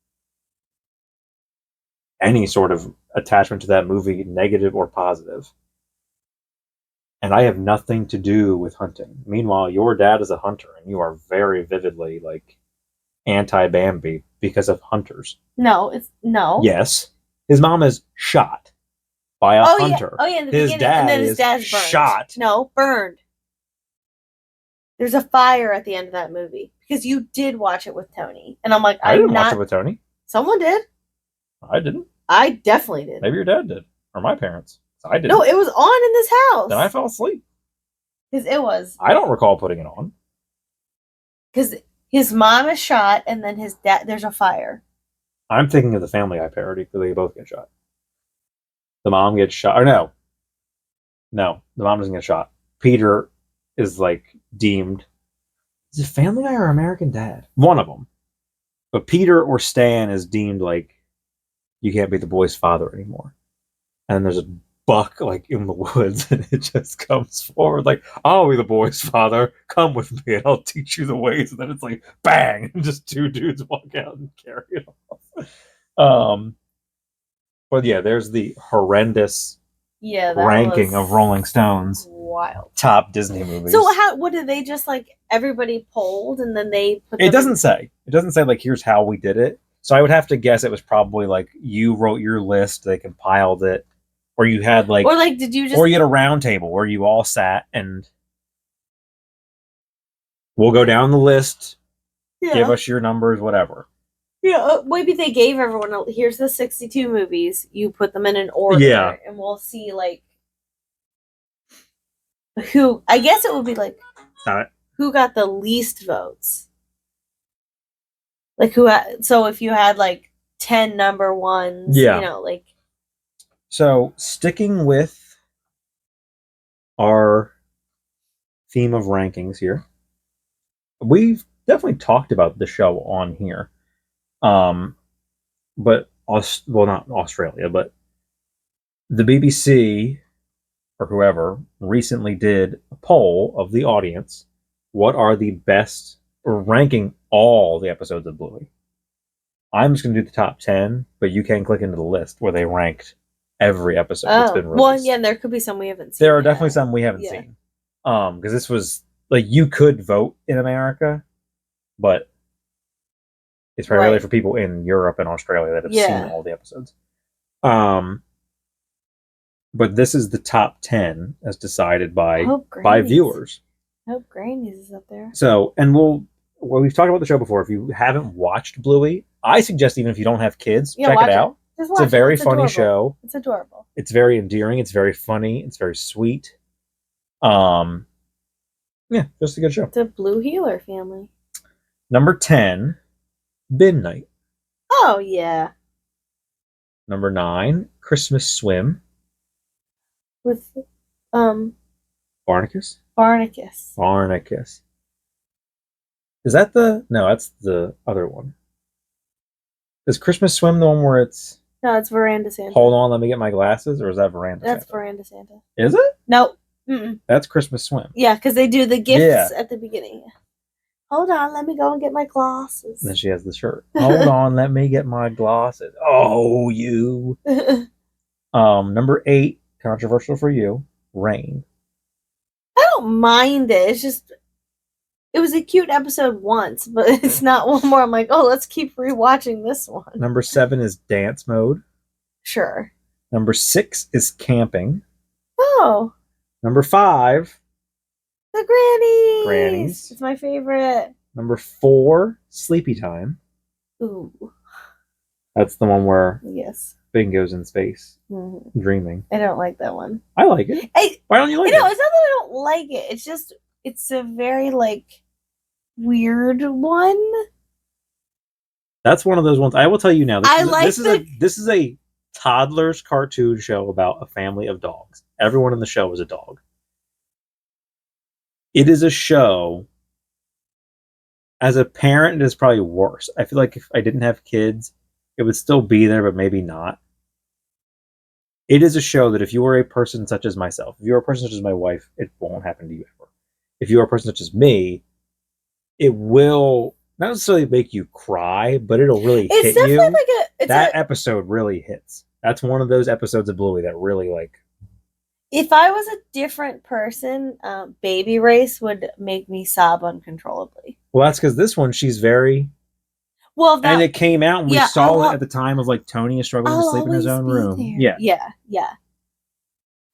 any sort of attachment to that movie, negative or positive. And I have nothing to do with hunting. Meanwhile, your dad is a hunter, and you are very vividly, like, anti-Bambi because of hunters. No. Yes. His mom is shot by a hunter. Yeah. Oh, yeah, in the his beginning. Dad and then his dad's burned. Shot. No, burned. There's a fire at the end of that movie. Because you did watch it with Tony. And I'm like, I didn't watch it with Tony. Someone did. I didn't. I definitely did. Maybe your dad did. Or my parents. I didn't. No, it was on in this house. Then I fell asleep. Because it was. I don't recall putting it on. Because his mom is shot, and then his dad, there's a fire. I'm thinking of the Family Guy parody, because they both get shot. The mom gets shot. Or no. No, the mom doesn't get shot. Peter is, like, deemed... Is it Family Guy or American Dad? One of them. But Peter or Stan is deemed, like, you can't be the boy's father anymore. And there's a buck, like, in the woods, and it just comes forward, like, I'll be the boy's father. Come with me, and I'll teach you the ways. And then it's like, bang! And just two dudes walk out and carry it off. But yeah, there's the horrendous ranking of Rolling Stones. Wild. Top Disney movies. So what did they just, like, everybody polled, and then they put It doesn't say. It doesn't say, like, here's how we did it. So I would have to guess it was probably, like, you wrote your list, they compiled it, or you had, like... Or, like, did you just... Or you had a round table where you all sat and... We'll go down the list, give us your numbers, whatever. Yeah, maybe they gave everyone, here's the 62 movies, you put them in an order, and we'll see, like, who... I guess it would be, like, who got the least votes. Like, so if you had, like, 10 number ones, you know, like... So, sticking with our theme of rankings here, we've definitely talked about the show on here. But, not Australia, but the BBC, or whoever, recently did a poll of the audience. What are the best, or ranking all the episodes of Bluey? I'm just going to do the top 10, but you can click into the list where they ranked every episode that's been released. Well, yeah, there could be some we haven't seen. There are definitely some we haven't seen. Because this was, like, you could vote in America, but it's primarily for people in Europe and Australia that have seen all the episodes. But this is the top 10 as decided by viewers. I hope Granny's is up there. So, and we've talked about the show before. If you haven't watched Bluey, I suggest even if you don't have kids, check it out. It's a very funny show. It's adorable. It's very endearing. It's very funny. It's very sweet. Yeah, just a good show. The Blue Healer family. Number 10, Bin Night. Oh, yeah. Number 9, Christmas Swim. With Barnacus? Barnacus. Barnacus. Is that the... No, that's the other one. Is Christmas Swim the one where it's... No, it's Veranda Santa. Hold on, let me get my glasses, or is that Veranda That's Santa? Veranda Santa. Is it? Nope. Mm-mm. That's Christmas Swim. Yeah, because they do the gifts at the beginning. Hold on, let me go and get my glasses. And then she has the shirt. Hold on, let me get my glasses. Oh, you. Number 8, controversial for you, Rain. I don't mind it. It's just, it was a cute episode once, but it's not one more. I'm like, oh, let's keep rewatching this one. Number 7 is Dance Mode. Sure. Number 6 is Camping. Oh. Number 5, The Grannies. Grannies. It's my favorite. Number 4, Sleepy Time. Ooh. That's the one where Yes. Bingo's in space, Mm-hmm. dreaming. I don't like that one. I like it. Why don't you like it? it? It's not that I don't like it. It's just, it's a very, weird one. That's one of those ones. I will tell you now. This is a toddler's cartoon show about a family of dogs. Everyone in the show is a dog. It is a show. As a parent, it is probably worse. I feel like if I didn't have kids, it would still be there, but maybe not. It is a show that if you are a person such as myself, if you're a person such as my wife, it won't happen to you ever. If you are a person such as me, it will not necessarily make you cry, but it'll really hit you. That episode really hits. That's one of those episodes of Bluey that really If I was a different person, Baby Race would make me sob uncontrollably. Well, that's because this one, she's very... and it came out and we saw it at the time of Tony is struggling to sleep in his own room. There. Yeah.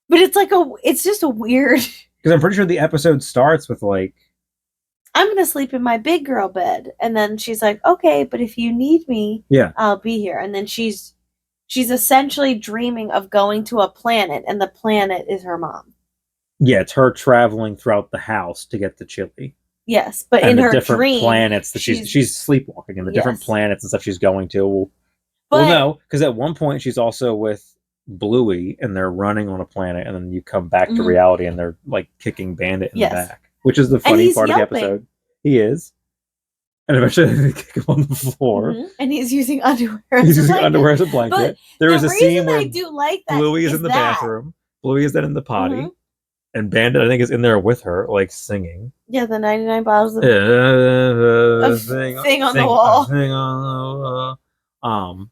But it's just a weird... Because I'm pretty sure the episode starts with I'm going to sleep in my big girl bed. And then she's like, okay, but if you need me, I'll be here. And then she's essentially dreaming of going to a planet, and the planet is her mom. Yeah, it's her traveling throughout the house to get to Chile. Yes, but in her different dream, planets that she's sleepwalking, and the different planets and stuff she's going to. Well, no, because at one point she's also with Bluey, and they're running on a planet, and then you come back to reality, and they're kicking Bandit in the back, which is the funny part of the episode. He is. And eventually they kick him on the floor. Mm-hmm. And he's using underwear as a blanket. But there was a scene where I do like that Bluey is in the bathroom. Bluey is then in the potty. Mm-hmm. And Bandit, I think, is in there with her, singing. Yeah, the 99 bottles of thing on the wall. Thing on the wall.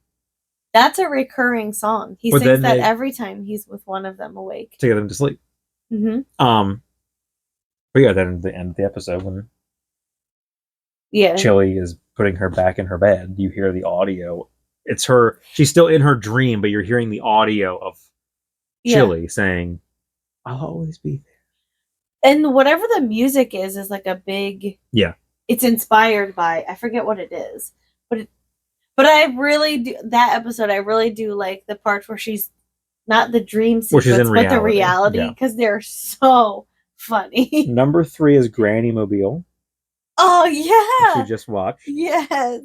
That's a recurring song. He sings that every time he's with one of them awake. To get them to sleep. Mm-hmm. But yeah, then at the end of the episode, when Chili is putting her back in her bed, you hear the audio. It's her. She's still in her dream, but you're hearing the audio of Chili saying, "I'll always be there." And whatever the music is a big... Yeah. It's inspired by... I forget what it is. But I really do... That episode, I really do like the part where she's... Not the dream sequence, but the reality. Because they're so funny. Number 3 is Granny Mobile. Oh, yeah. Which we just watched. Yes.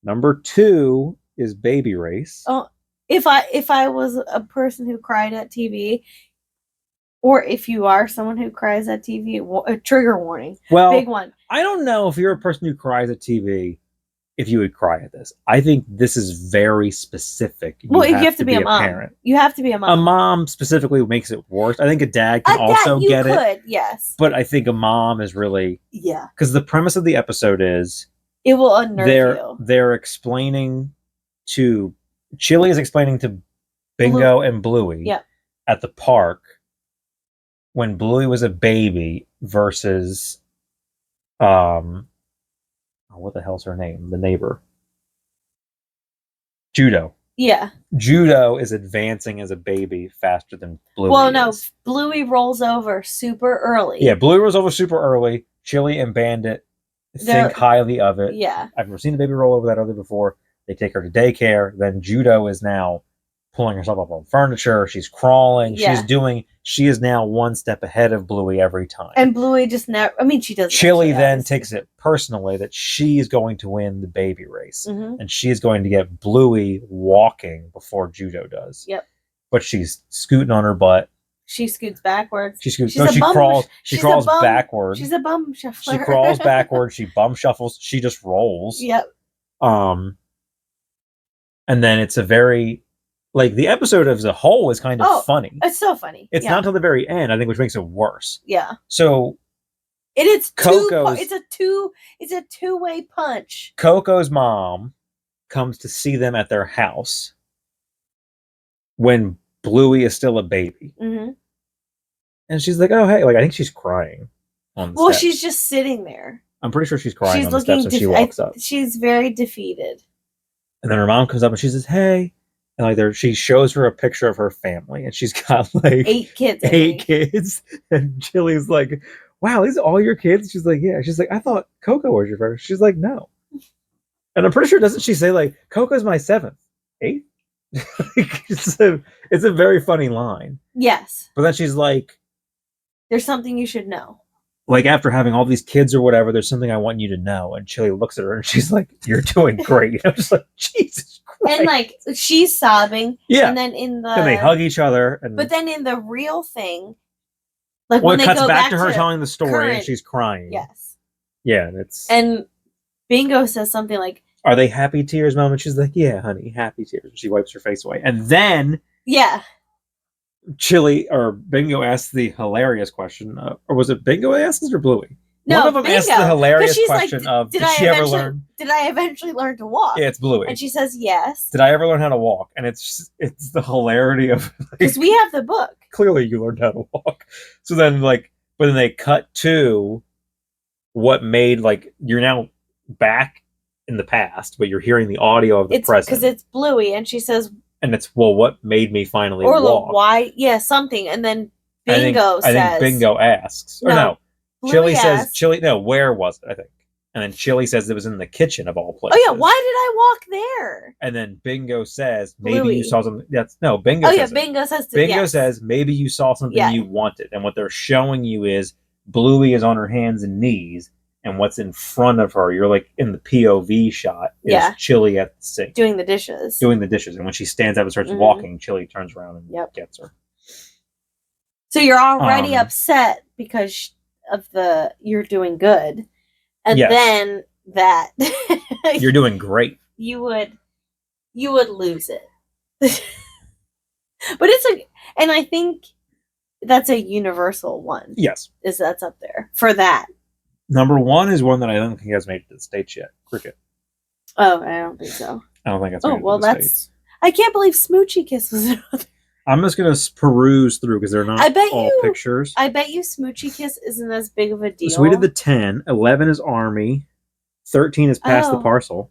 Number 2 is Baby Race. Oh, if I was a person who cried at TV, or if you are someone who cries at TV, a trigger warning. Well, big one. I don't know if you're a person who cries at TV, if you would cry at this. I think this is very specific. You have to be a mom. Parent. You have to be a mom. A mom specifically makes it worse. I think a dad can also get it. Yes. But I think a mom is really... Yeah. Because the premise of the episode is... It will unnerve you. They're explaining to... Chili is explaining to Bingo and Bluey at the park when Bluey was a baby versus... what the hell's her name? The neighbor. Judo. Yeah. Judo is advancing as a baby faster than Bluey. Well, no, Bluey rolls over super early. Yeah, Bluey rolls over super early. Chili and Bandit think highly of it. Yeah. I've never seen a baby roll over that early before. They take her to daycare. Then Judo is now pulling herself up on furniture. She's crawling. Yeah. she is now one step ahead of Bluey every time. And Bluey just never. I mean, she doesn't. Chili then takes it personally that she is going to win the baby race, and she is going to get Bluey walking before Judo does. Yep. But she's scooting on her butt. She scoots backwards. She crawls. She crawls backwards. She's a bum shuffler. She crawls backwards. She bum shuffles. She just rolls. Yep. And then it's a very, like, the episode as a whole is kind of funny. It's so funny. It's not until the very end, I think, which makes it worse. Yeah. So it's a two-way punch. Coco's mom comes to see them at their house when Bluey is still a baby. Mm-hmm. And she's like, oh, hey. Like, I think she's crying on the steps. She's just sitting there. I'm pretty sure she's crying on the steps as she walks up. She's very defeated. And then her mom comes up and she says, hey. And like she shows her a picture of her family. And she's got like 8 kids. 8 kids. And Chili's like, wow, these are all your kids? She's like, yeah. She's like, I thought Coco was your favorite. She's like, no. And I'm pretty sure, doesn't she say like, Coco's my 7th? 8th? it's a very funny line. Yes. But then she's like, there's something you should know. Like, after having all these kids or whatever, there's something I want you to know. And Chili looks at her and she's like, you're doing great. I'm just like, Jesus Christ. And like, she's sobbing. Yeah. And then and they hug each other. But then in the real thing, like when it cuts back to her telling the story and she's crying. Yes. Yeah. And Bingo says something like, are they happy tears, Mom? And she's like, yeah, honey, happy tears. She wipes her face away. And then Chili or Bingo asks the hilarious question, or was it Bingo asks or Bluey? No, one of them Bingo, asks the hilarious question like, of, did she ever learn? Did I eventually learn to walk? Yeah, it's Bluey. And she says yes. Did I ever learn how to walk? And it's the hilarity of, because we have the book. Clearly you learned how to walk. So then but then they cut to what made, like, you're now back in the past, but you're hearing the audio of the present. Because it's Bluey, and she says, and it's, well, what made me finally walk? Why? Yeah, something. And then Bingo says, I think Bingo asks. Or no. Chili says, where was it, I think? And then Chili says it was in the kitchen of all places. Oh, yeah, why did I walk there? And then Bingo says, maybe Bluey. You saw something. Bingo says Bingo says Bingo says, maybe you saw something you wanted. And what they're showing you is Bluey is on her hands and knees, and what's in front of her, you're like in the POV shot, is Chili at the sink. Doing the dishes. And when she stands up and starts walking, Chili turns around and gets her. So you're already upset because of you're doing good. And then that you're doing great. You would lose it. But and I think that's a universal one. Yes. That's up there for that. Number 1 is one that I don't think has made it to the States yet. Cricket. Oh, I don't think so. I don't think it's made it to the States. I can't believe Smoochie Kiss was another. I'm just going to peruse through because they're not all pictures. I bet you Smoochie Kiss isn't as big of a deal. So we did the 10. 11 is Army. 13 is Pass the Parcel.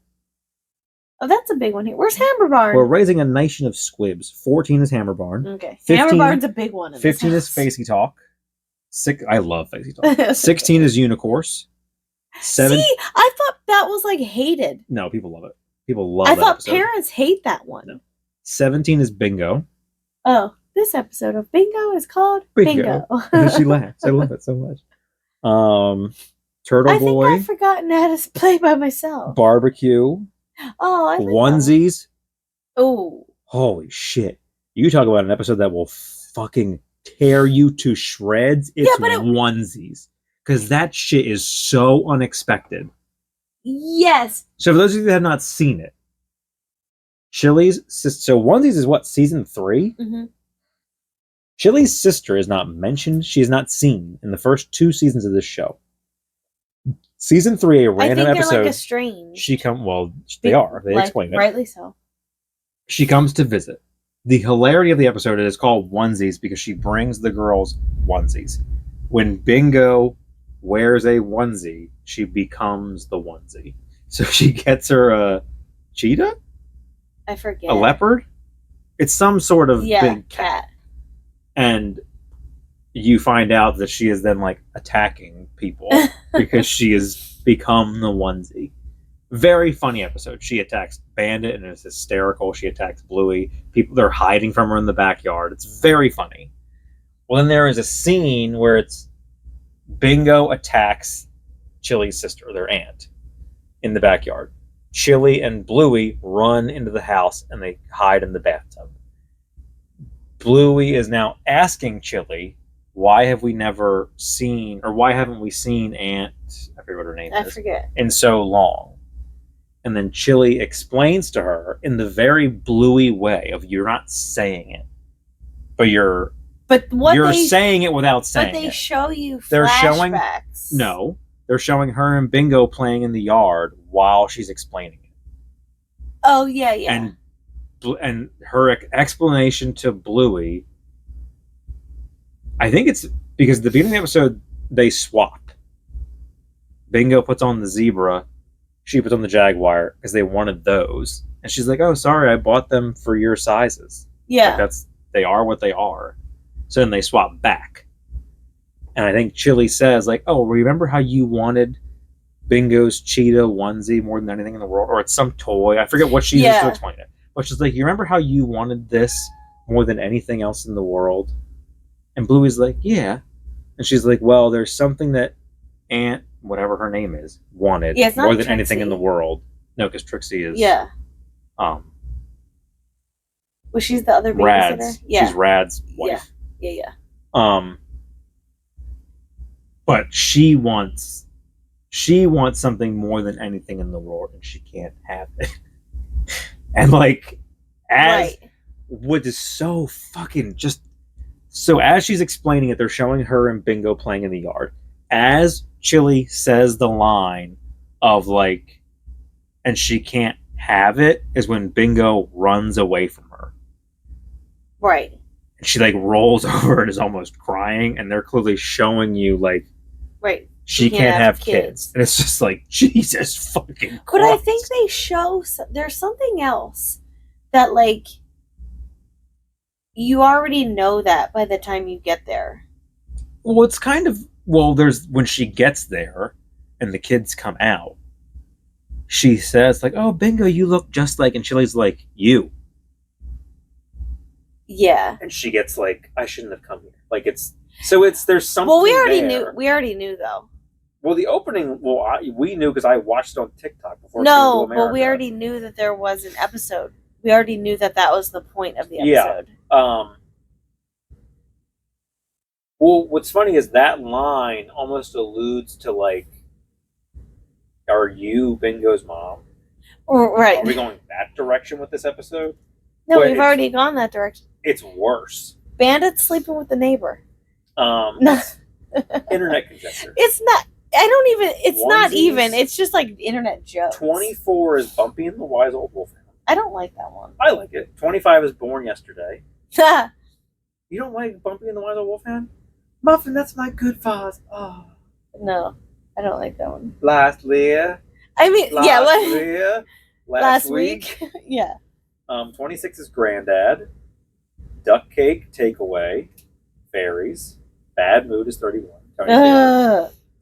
Oh, that's a big one here. Where's Hammer Barn? We're raising a nation of squibs. 14 is Hammer Barn. Okay. Hammer Barn's a big one. 15 is Facey Talk. I love Facey Talk. 16 is Unicourse. 7. See, I thought that was like hated. No, people love it. People love it. I that thought episode. Parents hate that one. No. 17 is Bingo. Oh, this episode of Bingo is called Bingo. She laughs. I love it so much. Turtle Boy. I think I've forgotten how to play by myself. Barbecue. Oh, I like Onesies. Oh. Holy shit. You talk about an episode that will fucking tear you to shreds. It's Onesies. Because that shit is so unexpected. Yes. So for those of you that have not seen it, Chili's sister. So Onesies is what, season 3? Mm-hmm. Chili's sister is not mentioned. She is not seen in the first 2 seasons of this show. Season 3, a random episode. They're like estranged. They are. They explain it. Rightly so. She comes to visit. The hilarity of the episode is called Onesies because she brings the girls onesies. When Bingo wears a onesie, she becomes the onesie. So she gets her a cheetah? I forget. A leopard? It's some sort of big cat. And you find out that she is then like attacking people because she has become the onesie. Very funny episode. She attacks Bandit and it's hysterical. She attacks Bluey. They're hiding from her in the backyard. It's very funny. Well, then there is a scene where it's Bingo attacks Chili's sister, their aunt, in the backyard. Chili and Bluey run into the house and they hide in the bathtub. Bluey is now asking Chili, why have we never seen, or why haven't we seen Aunt, I forget what her name I is, forget. in so long? And then Chili explains to her in the very Bluey way of, you're not saying it, but you're saying it without saying it. But they show you They're flashbacks. They're showing her and Bingo playing in the yard while she's explaining it. Oh, yeah. And her explanation to Bluey, I think it's because at the beginning of the episode, they swap. Bingo puts on the zebra, she puts on the jaguar, because they wanted those. And she's like, oh, sorry, I bought them for your sizes. Yeah. Like they are what they are. So then they swap back. And I think Chili says, like, oh, remember how you wanted Bingo's cheetah onesie more than anything in the world? Or it's some toy. I forget what she used to explain it. But she's like, you remember how you wanted this more than anything else in the world? And Bluey's like, yeah. And she's like, well, there's something that Aunt, whatever her name is, wanted more than anything in the world. No, because Trixie is... Yeah. Was she's the other babysitter? Rad's. Yeah. She's Rad's wife. Yeah. But she wants something more than anything in the world, and she can't have it. And like, what is so fucking just so as she's explaining it, they're showing her and Bingo playing in the yard. As Chili says the line of like, and she can't have it, is when Bingo runs away from her. Right. And she like rolls over and is almost crying, and they're clearly showing you like, right, she can't have kids. And it's just like, Jesus fucking Christ. But I think they show there's something else that like you already know that by the time you get there. Well, it's kind of, there's when she gets there and the kids come out, she says like, oh, Bingo, you look just like, and Chili's like, you. Yeah. And she gets like, I shouldn't have come here. Like there's something. Well, we already knew though. Well, the opening, we knew because I watched it on TikTok before. No, but we already knew that there was an episode. We already knew that was the point of the episode. Yeah. Well, what's funny is that line almost alludes to like, are you Bingo's mom? Right. Are we going that direction with this episode? No, we've already gone that direction. It's worse. Bandit's sleeping with the neighbor. No. Internet conjecture. It's not. It's not even. It's just like internet jokes. 24 is Bumpy and the Wise Old Wolfhound. I don't like that one. I like it. 25 is Born Yesterday. You don't like Bumpy and the Wise Old Wolfhound? Muffin, that's my good father. Oh. No, I don't like that one. Last week. Yeah. 26 is Granddad. Duck Cake, Takeaway. Fairies. Bad Mood is 31.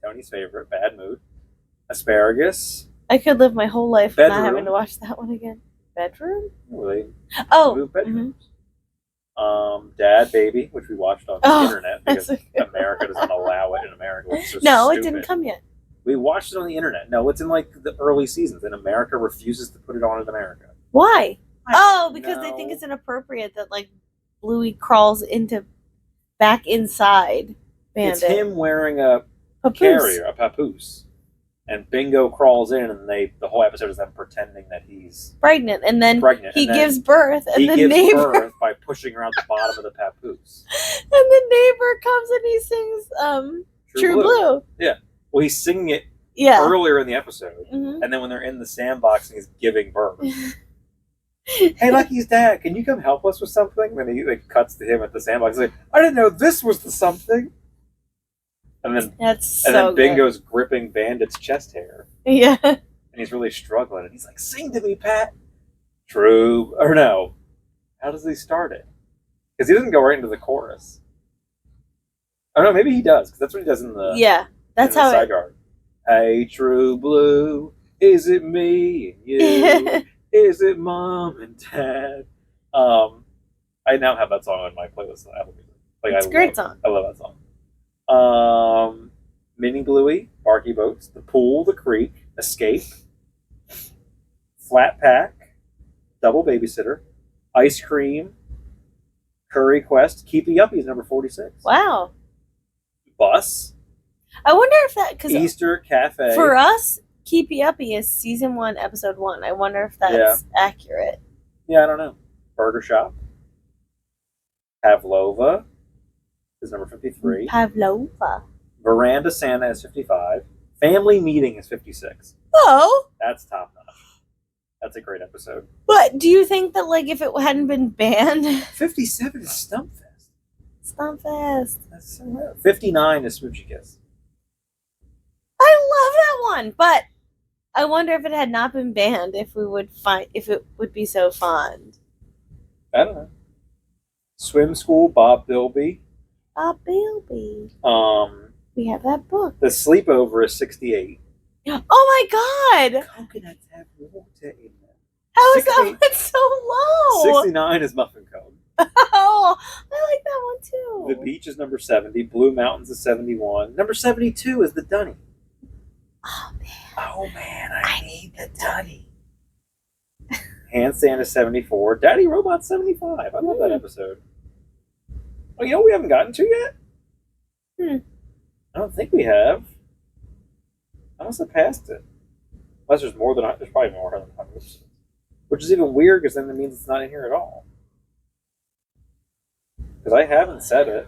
Tony's favorite. Bad Mood. Asparagus. I could live my whole life Bedroom. not having to watch that one again. Bedroom? Really? Oh. Move bedrooms. Mm-hmm. Dad Baby, which we watched on the internet because America doesn't allow it in America. No, it didn't come yet. We watched it on the internet. No, it's in like the early seasons, and America refuses to put it on in America. Why? Because they think it's inappropriate that like Bluey crawls back inside Bandit. It's him wearing a carrier, a papoose, and Bingo crawls in, and the whole episode is them pretending that he's pregnant, and then he gives birth, and he gives birth by pushing her out the bottom of the papoose, and the neighbor comes and he sings True Blue. Yeah, well, he's singing it earlier in the episode, and then when they're in the sandbox and he's giving birth. Hey, Lucky's dad, can you come help us with something? Then he like cuts to him at the sandbox. He's like, I didn't know this was the something. And then Bingo's gripping Bandit's chest hair. Yeah. And he's really struggling. And he's like, sing to me, Pat. True. Or no. How does he start it? Because he doesn't go right into the chorus. Oh, no, maybe he does. Because that's what he does in the... Yeah. That's how side yard. Hey, True Blue, is it me and you? Is it Mom and Dad? I now have that song on my playlist on Apple Music. Like It's a great song. I love that song. Mini Bluey, Barky Boats, The Pool, The Creek, Escape, Flat Pack, Double Babysitter, Ice Cream, Curry Quest, Keepy Uppy's number 46. Wow. Bus. I wonder if that, because Easter Cafe. for us, Keepy Uppy is season 1, episode 1. I wonder if that's accurate. Yeah, I don't know. Burger Shop. Pavlova is number 53. Pavlova. Veranda Santa is 55. Family Meeting is 56. Oh. That's top notch. That's a great episode. But do you think that, like, if it hadn't been banned... 57 is Stumpfest. Stumpfest. That's so weird. 59 is Smoochie Kiss. I love that one, but I wonder if it had not been banned, if it would be so fond. I don't know. Swim School, Bob Bilby. Bob Bilby. We have that book. The Sleepover is 68. Oh my god! Coconuts have water in them. How is that one so low? 69 is Muffin Cone. Oh, I like that one too. The Beach is number 70. Blue Mountains is 71. Number 72 is The Dunny. Oh man, I need the Dunny. Handstand is 74. Daddy Robot's 75. I love that episode. Oh, you know what we haven't gotten to yet? I don't think we have. I must have passed it. Unless there's more than... There's probably more than 100. Which is even weird, because then it means it's not in here at all. Because I haven't said it.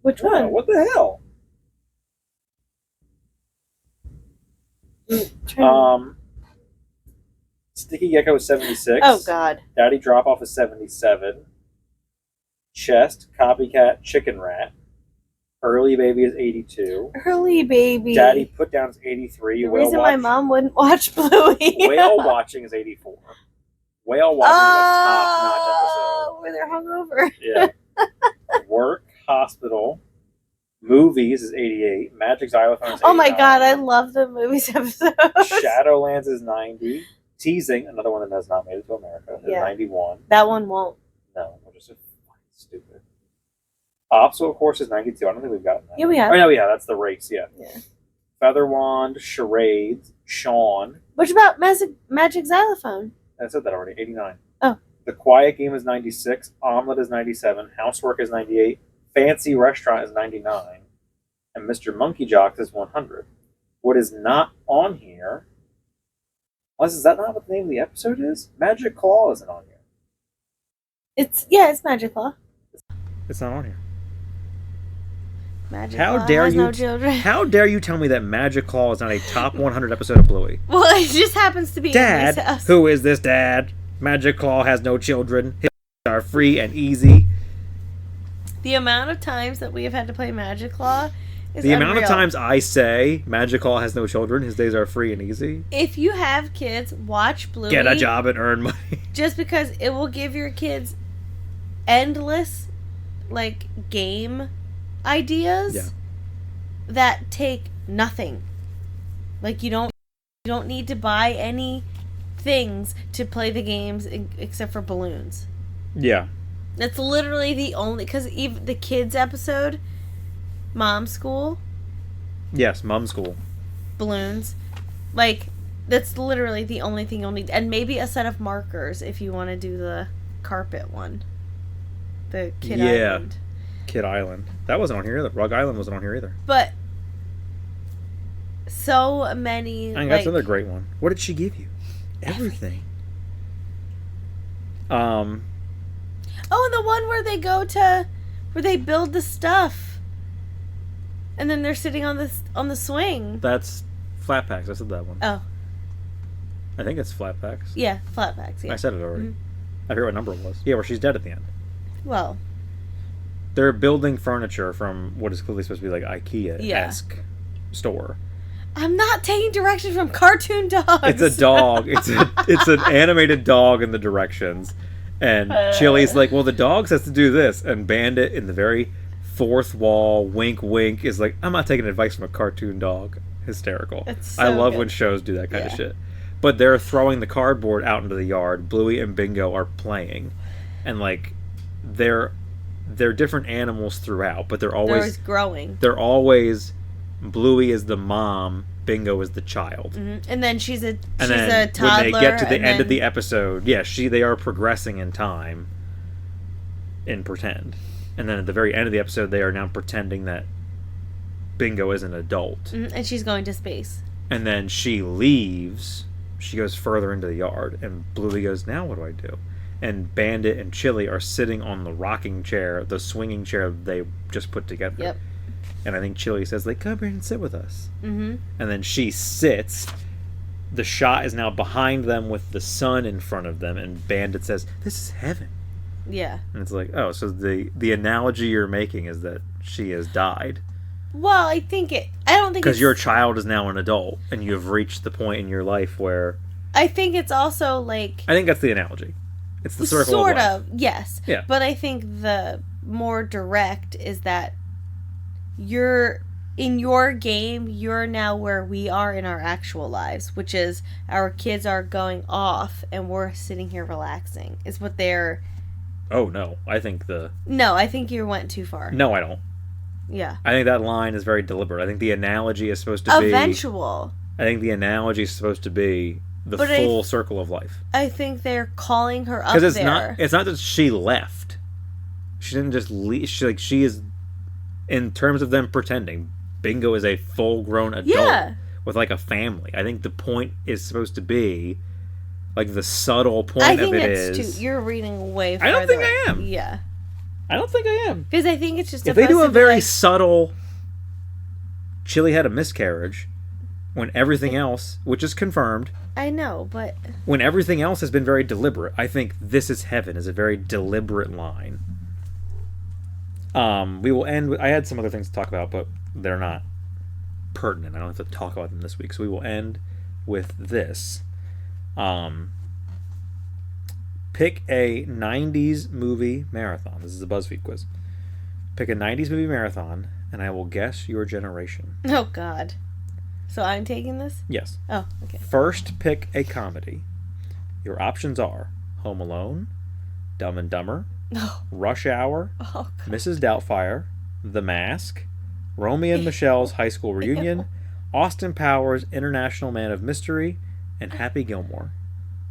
Which one? What the hell? Sticky Gecko is 76. Oh, God. Daddy Drop Off is 77. Chest, Copycat, Chicken Rat. Early Baby is 82. Early Baby. Daddy Put Down is 83. The reason my mom wouldn't watch Bluey. Whale Watching is 84. Whale Watching is a top-notch episode. Where they're hungover. Yeah. Work, Hospital, Movies is 88. Magic Xylophone is 89. Oh my god, I love the movies episode. Shadowlands is 90. Teasing, another one that has not made it to America, is 91. That one won't. No, we're just so fucking stupid. Obstacle Course is 92. I don't think we've gotten that. Yeah, we have. Oh, no, yeah, that's the race, yeah. Yeah. Feather Wand, Charades, Sean. What about Magic Xylophone? I said that already. 89. Oh. The Quiet Game is 96. Omelet is 97. Housework is 98. Fancy Restaurant is 99. And Mr. Monkey Jocks is 100. What is not on here... Unless, is that not what the name of the episode is? Magic Claw isn't on here. It's Magic Claw. It's not on here. Magic How Claw dare has you? no children. How dare you tell me that Magic Claw is not a top 100 episode of Bluey? Well, it just happens to be. Dad, who is this dad? Magic Claw has no children. His are free and easy. The amount of times that we have had to play Magic Claw is the unreal. amount of times I say Magic Claw has no children, his days are free and easy. If you have kids, watch Bluey. Get a job and earn money. Just because it will give your kids endless, like, game ideas that take nothing. Like, you don't need to buy any things to play the games except for balloons. Yeah. That's literally the only... Because even the kids episode, Mom School... Yes, Mom School. Balloons. Like, that's literally the only thing you'll need. And maybe a set of markers if you want to do the carpet one. The Kid Island. Kid Island. That wasn't on here either. Rug Island wasn't on here either. But so many... I think that's another great one. What did she give you? Everything. Oh, and the one where they go to... Where they build the stuff. And then they're sitting on the swing. That's Flat Packs. I said that one. Oh. I think it's Flat Packs. Yeah, Flat Packs, yeah. I said it already. Mm-hmm. I forget what number it was. Yeah, where she's dead at the end. Well. They're building furniture from what is clearly supposed to be like IKEA-esque store. I'm not taking directions from cartoon dogs. It's a dog. It's an animated dog in the directions. And Chili's like, well, the dogs has to do this. And Bandit, in the very fourth wall, wink, wink, is like, I'm not taking advice from a cartoon dog. Hysterical. So I love good. when shows do that kind of shit. But they're throwing the cardboard out into the yard. Bluey and Bingo are playing. And, like, they're they're different animals throughout, but they're They're always always growing. Bluey is the mom, Bingo is the child. And then she's a And then toddler. when they get to the end of the episode, they are progressing in time in pretend. And then at the very end of the episode, they are now pretending that Bingo is an adult. And she's going to space. And then she leaves. She goes further into the yard, and Bluey goes, now what do I do? And Bandit and Chili are sitting on the rocking chair, the swinging chair they just put together. Yep. And I think Chili says, like, come here and sit with us. Mm-hmm. And then she sits. The shot is now behind them with the sun in front of them, and Bandit says, this is heaven. Yeah. And it's like, oh, so the analogy you're making is that she has died. Well, I don't think because your child is now an adult, and you have reached the point in your life where... I think it's also like... I think that's the analogy. It's the circle of life. Sort of, yes. Yeah. But I think the more direct is that you're... In your game, you're now where we are in our actual lives, which is our kids are going off, and we're sitting here relaxing. Is what they're... Oh, no. I think No, I think you went too far. No, I don't. Yeah. I think that line is very deliberate. I think the analogy is supposed to be... Eventual. I think the analogy is supposed to be the full circle of life. I think they're calling her up there. Because it's not that she left. She didn't just leave. She is, in terms of them pretending, Bingo is a full-grown adult with, like, a family. I think the point is supposed to be, like, the subtle point of it is... You're reading way further. I don't think I am. Yeah. I don't think I am. Because I think it's just if they do a very subtle Chili had a miscarriage when everything else, which is confirmed, I know, but when everything else has been very deliberate, I think this is heaven is a very deliberate line. We will end with, I had some other things to talk about, but they're not pertinent. I don't have to talk about them this week, so we will end with this. Pick a 90s movie marathon. This is a BuzzFeed quiz. Pick a 90s movie marathon, and I will guess your generation. Oh, God. So I'm taking this? Yes. Oh, okay. First, pick a comedy. Your options are Home Alone, Dumb and Dumber, Rush Hour, Mrs. Doubtfire, The Mask, Romeo and Michelle's High School Reunion, Austin Powers' International Man of Mystery, and Happy Gilmore.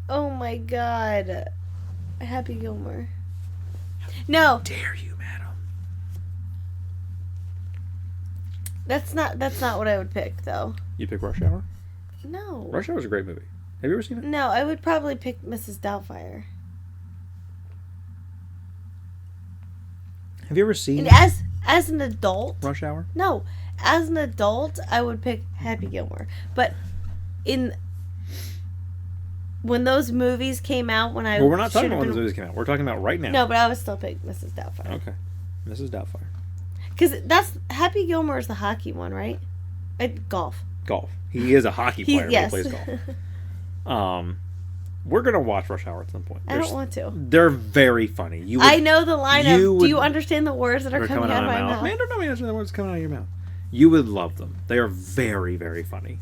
Oh, my God. Happy Gilmore. No. How dare you, madam? That's not what I would pick, though. You pick Rush Hour? No. Rush Hour is a great movie. Have you ever seen it? No, I would probably pick Mrs. Doubtfire. Have you ever seen And as an adult? Rush Hour? No. As an adult, I would pick Happy Gilmore. But when those movies came out, when I... Well, we're not talking about when those movies came out. We're talking about right now. No, but I would still pick Mrs. Doubtfire. Okay. Mrs. Doubtfire. Because Happy Gilmore is the hockey one, right? Golf. Golf. He is a hockey player yes. who plays golf. We're going to watch Rush Hour at some point. I don't want to. They're very funny. I know the line of, do you understand the words that are coming out of my mouth? Man, I don't know the words coming out of your mouth. You would love them. They are very, very funny.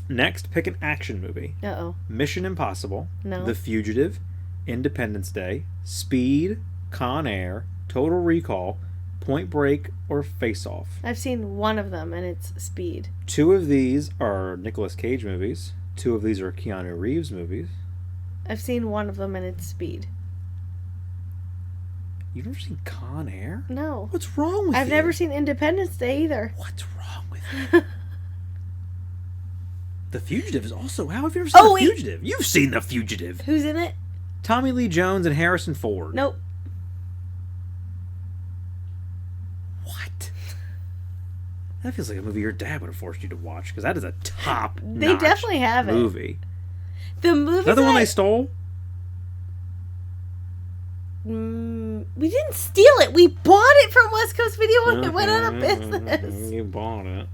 Next, pick an action movie. Uh-oh. Mission Impossible. No. The Fugitive. Independence Day. Speed. Con Air. Total Recall. Point Break, or Face Off. I've seen one of them, and it's Speed. 2 of these are Nicolas Cage movies. 2 of these are Keanu Reeves movies. I've seen one of them, and it's Speed. You've never seen Con Air? No. What's wrong with you? I've never seen Independence Day either. What's wrong with you? The Fugitive is also... How have you ever seen The Fugitive? You've seen The Fugitive. Who's in it? Tommy Lee Jones and Harrison Ford. Nope. What? That feels like a movie your dad would have forced you to watch, because that is a top-notch They definitely have it. movie. The movie. Is that the one they stole? We didn't steal it. We bought it from West Coast Video when it went out of business. You bought it.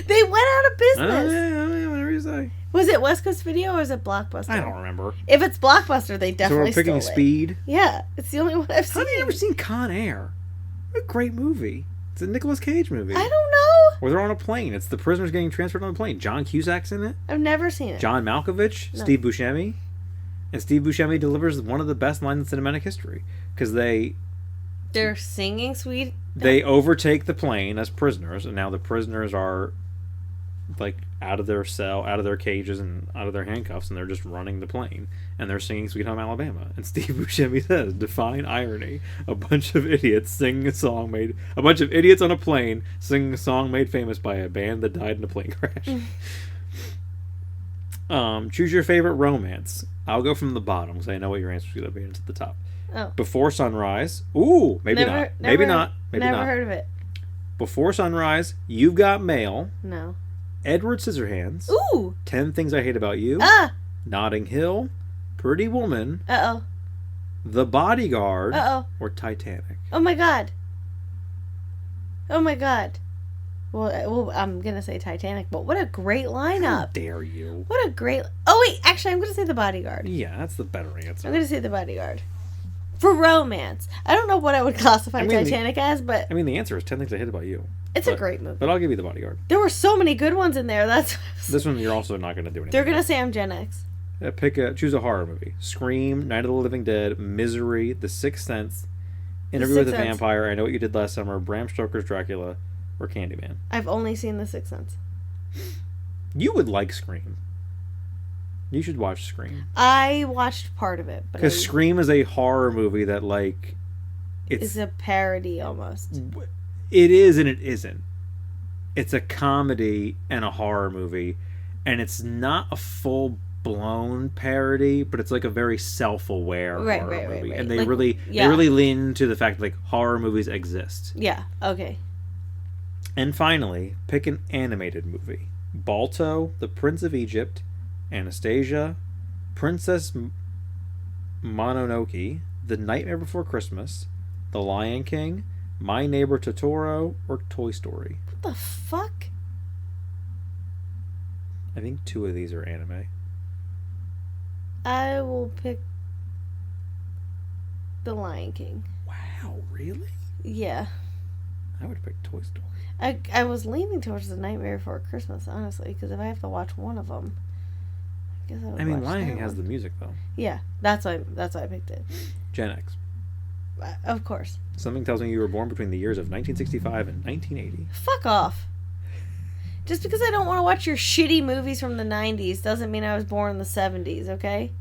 They went out of business. Yeah, whatever you say. Was it West Coast Video or was it Blockbuster? I don't remember. If it's Blockbuster, they definitely so we're picking stole it. Speed? Yeah, it's the only one I've seen. How have you never seen Con Air? What a great movie. It's a Nicolas Cage movie. I don't know. Where they're on a plane. It's the prisoners getting transferred on a plane. John Cusack's in it. I've never seen it. John Malkovich. No. Steve Buscemi. And Steve Buscemi delivers one of the best lines in cinematic history because They're singing sweet. they overtake the plane as prisoners, and now the prisoners are like out of their cell, out of their cages, and out of their handcuffs, and they're just running the plane, and they're singing "Sweet Home Alabama." And Steve Buscemi says, "Define irony: a bunch of idiots singing a bunch of idiots on a plane singing a song made famous by a band that died in a plane crash." Choose your favorite romance. I'll go from the bottom because I know what your answer is going to be. It's at the top. Oh. Before Sunrise. Ooh, maybe not. Maybe not. Maybe never not. heard of it. Before Sunrise. You've Got Mail. No. Edward Scissorhands. Ooh. 10 Things I Hate About You. Notting Hill. Pretty Woman. Uh-oh. The Bodyguard. Uh-oh. Or Titanic. Oh my god. Oh my god. Well, I'm gonna say Titanic, but what a great lineup! How dare you? What a great. Oh wait, actually, I'm gonna say The Bodyguard. Yeah, that's the better answer. I'm gonna say The Bodyguard. For romance, I don't know what I would classify Titanic as, but the answer is 10 Things I Hate About You. It's a great movie. But I'll give you The Bodyguard. There were so many good ones in there. This one you're also not gonna do anything. They're gonna say I'm Gen X. Choose a horror movie: Scream, Night of the Living Dead, Misery, The Sixth Sense, Interview with a Vampire, I Know What You Did Last Summer, Bram Stoker's Dracula, or Candyman. I've only seen The Sixth Sense. You would like Scream. You should watch Scream. I watched part of it, because Scream is a horror movie that it's a parody almost. It is and it isn't. It's a comedy and a horror movie, and it's not a full blown parody, but it's like a very self-aware horror movie. And they really lean into the fact that horror movies exist. Yeah, okay. And finally, pick an animated movie: Balto, The Prince of Egypt, Anastasia, Princess Mononoke, The Nightmare Before Christmas, The Lion King, My Neighbor Totoro, or Toy Story. What the fuck? I think 2 of these are anime. I will pick The Lion King. Wow, really? Yeah. I would pick Toy Story. I was leaning towards The Nightmare Before Christmas, honestly, because if I have to watch one of them, I guess I would watch Lion King that has one. the music, though. Yeah, that's why I picked it. Gen X. Of course. Something tells me you were born between the years of 1965 and 1980. Fuck off. Just because I don't want to watch your shitty movies from the 90s doesn't mean I was born in the 70s, okay?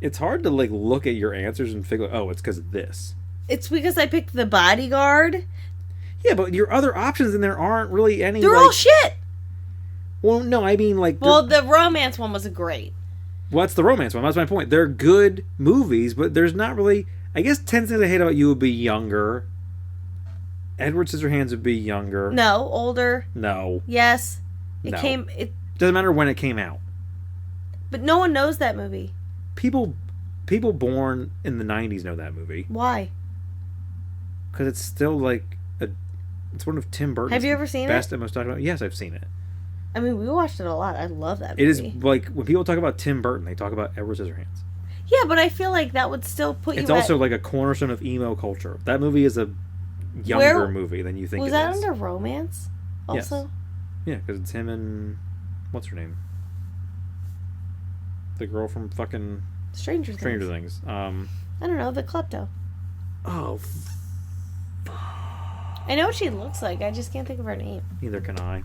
It's hard to look at your answers and figure, oh, it's because of this. It's because I picked The Bodyguard. Yeah, but your other options in there aren't really any. They're all shit. Well, no, I mean Well, the romance one was great. Well, that's the romance one. That's my point. They're good movies, but there's not really. I guess 10 Things I Hate About You would be younger. Edward Scissorhands would be younger. No, older. No. Yes. It doesn't matter when it came out. But no one knows that movie. People born in the 90s know that movie. Why? Because it's still it's one of Tim Burton's Have you ever seen best and most talked about. Yes, I've seen it. I mean, we watched it a lot. I love that movie. It is when people talk about Tim Burton, they talk about Edward Scissorhands. Yeah, but I feel like that would still put you. It's also a cornerstone of emo culture. That movie is a younger movie than you think. Was that under romance? Also. Yes. Yeah, because it's him and what's her name? The girl from fucking Stranger Things. I don't know, the klepto. Oh. I know what she looks like. I just can't think of her name. Neither can I.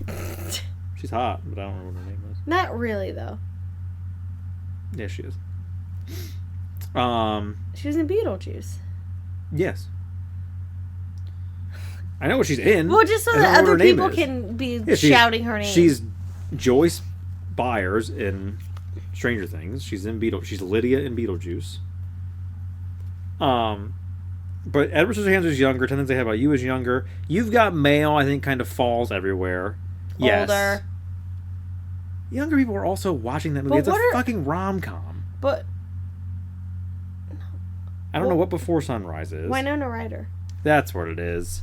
She's hot, but I don't remember what her name is. Not really, though. Yeah, she is. She was in Beetlejuice. Yes. I know what she's in. Well, just so that other people can be shouting her name. She's Joyce Byers in Stranger Things. She's in She's Lydia in Beetlejuice. But Edward Scissorhands is younger. 10 Things I Hate About You is younger. You've Got Mail, I think, kind of falls everywhere. Yes. Older. Younger people are also watching that movie. It's a fucking rom-com. But I don't know what Before Sunrise is. Winona Ryder. That's what it is.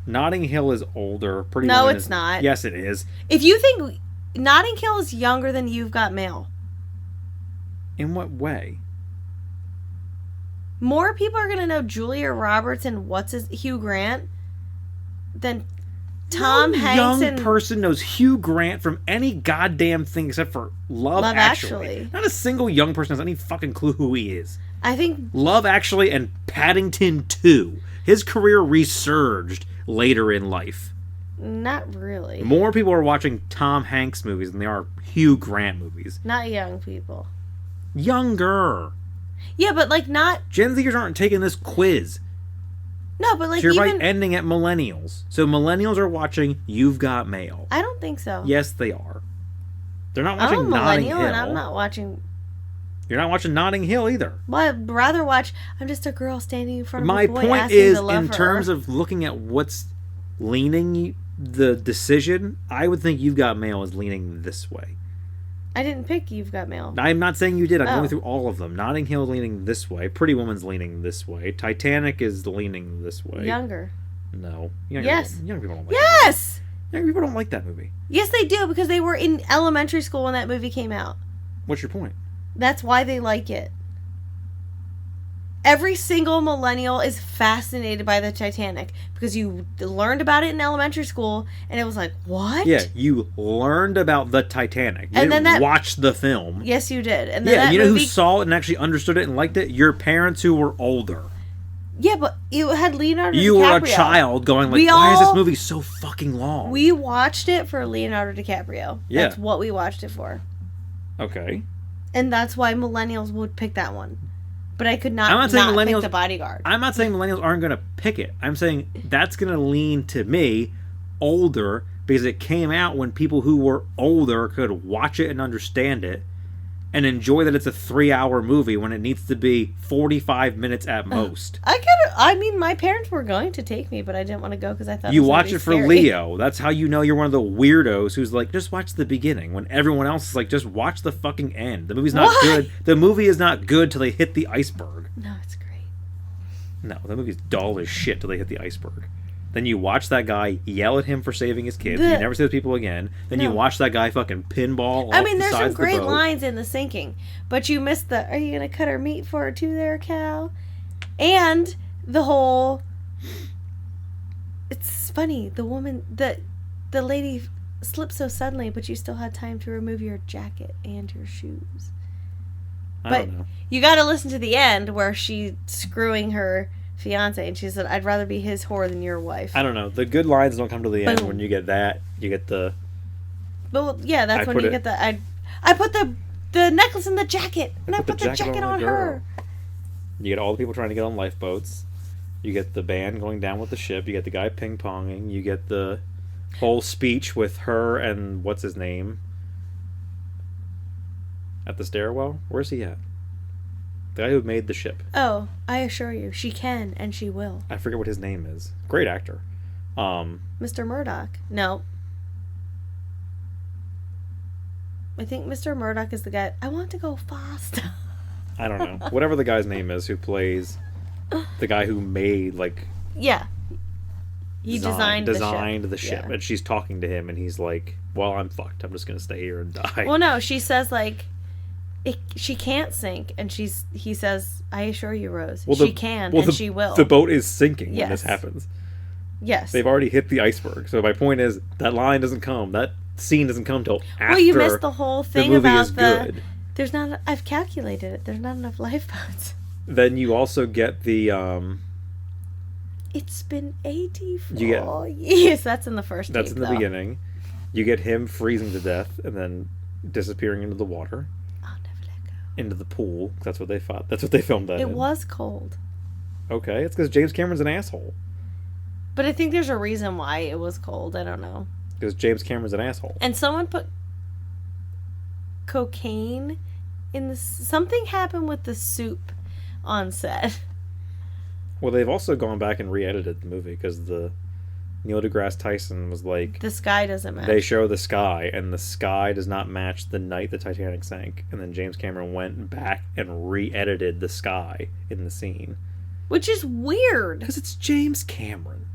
Notting Hill is older. No, it's not. Yes, it is. If you think Notting Hill is younger than You've Got Mail. In what way? More people are going to know Julia Roberts and Hugh Grant than Tom no Hanks young and person knows Hugh Grant from any goddamn thing except for Love Actually. Not a single young person has any fucking clue who he is. I think Love Actually and Paddington 2. His career resurged later in life. not really. More people are watching Tom Hanks movies than they are Hugh Grant movies. Not young people. Younger. Yeah, but like not. Gen Zers aren't taking this quiz. No, but like So you're even. right, ending at millennials. So millennials are watching You've Got Mail. I don't think so. Yes, they are. They're not I'm a watching Notting millennial Hill. and I'm not watching. You're not watching Notting Hill either. Well, I'd rather watch. I'm just a girl standing in front of My a boy point asking is, to love in her. terms of looking at what's leaning the decision, I would think You've Got Mail is leaning this way. I didn't pick You've Got Mail. I'm not saying you did. I'm Oh. going through all of them. Notting Hill is leaning this way. Pretty Woman's leaning this way. Titanic is leaning this way. Younger. No. Younger Yes. People, younger people don't like Yes! that movie. Younger people don't like that movie. Yes, they do because they were in elementary school when that movie came out. What's your point? That's why they like it. Every single millennial is fascinated by the Titanic because you learned about it in elementary school and it was like, what? Yeah, you learned about the Titanic. You And then didn't watch the film. Yes, you did. And then Yeah, that you know movie... who saw it and actually understood it and liked it? Your parents who were older. Yeah, but you had Leonardo DiCaprio. You were a child going like, why is this movie so fucking long? We watched it for Leonardo DiCaprio. Yeah. That's what we watched it for. Okay. And that's why millennials would pick that one. But I could not, I'm not saying not millennials- pick The Bodyguard. I'm not saying millennials aren't going to pick it. I'm saying that's going to lean to me older because it came out when people who were older could watch it and understand it and enjoy that it's a 3-hour movie when it needs to be 45 minutes at most. I mean, my parents were going to take me, but I didn't want to go because I thought You was gonna watch be it for scary. Leo. That's how you know you're one of the weirdos who's like, just watch the beginning. When everyone else is like, just watch the fucking end. The movie's not Why? good. The movie is not good till they hit the iceberg. No, it's great. No, the movie's dull as shit till they hit the iceberg. Then you watch that guy yell at him for saving his kids. You never see those people again. Then you No. watch that guy fucking pinball. I off mean, the there's sides some of the great boat. lines in The Sinking, but you missed the, are you going to cut her meat for her too there, Cal? And the whole, it's funny, the woman, the lady slipped so suddenly, but you still had time to remove your jacket and your shoes. I But don't know. you got to listen to the end where she's screwing her fiance, and she said, "I'd rather be his whore than your wife." I don't know. The good lines don't come to the end Boom. when you get that. You get the... But yeah, that's I when put you it- get the I put the necklace in the jacket, and I put the jacket on her. You get all the people trying to get on lifeboats. You get the band going down with the ship. You get the guy ping-ponging. You get the whole speech with her and what's his name at the stairwell. Where's he at? The guy who made the ship. Oh, I assure you, she can and she will. I forget what his name is. Great actor. Mr. Murdoch. No. I think Mr. Murdoch is the guy. I want to go fast. I don't know. Whatever the guy's name is who plays the guy who made, like... Yeah. He designed the ship. Yeah. And she's talking to him and he's like, well, I'm fucked. I'm just going to stay here and die. Well, no, she says like she can't sink, and he says, "I assure you, Rose, she can and she will." The boat is sinking when this Yes. happens. Yes. They've already hit the iceberg. So my point is, that line doesn't come. That scene doesn't come till after Well, you missed the whole the thing movie about is good. There's not. I've calculated it. There's not enough lifeboats. Then you also get the... It's been 84 You get- years. That's in the first that's tape, in the though. beginning. You get him freezing to death and then disappearing into the water. I'll never let go. Into the pool. That's what they thought. That's what they filmed that It in. was cold. Okay, it's because James Cameron's an asshole. But I think there's a reason why it was cold. I don't know. Because James Cameron's an asshole. And someone put cocaine in the... Something happened with the soup on set. Well, they've also gone back and re-edited the movie because the Neil deGrasse Tyson was like, The sky doesn't match. they show the sky and the sky does not match the night the Titanic sank, and then James Cameron went back and re-edited the sky in the scene Which is weird. because it's James Cameron.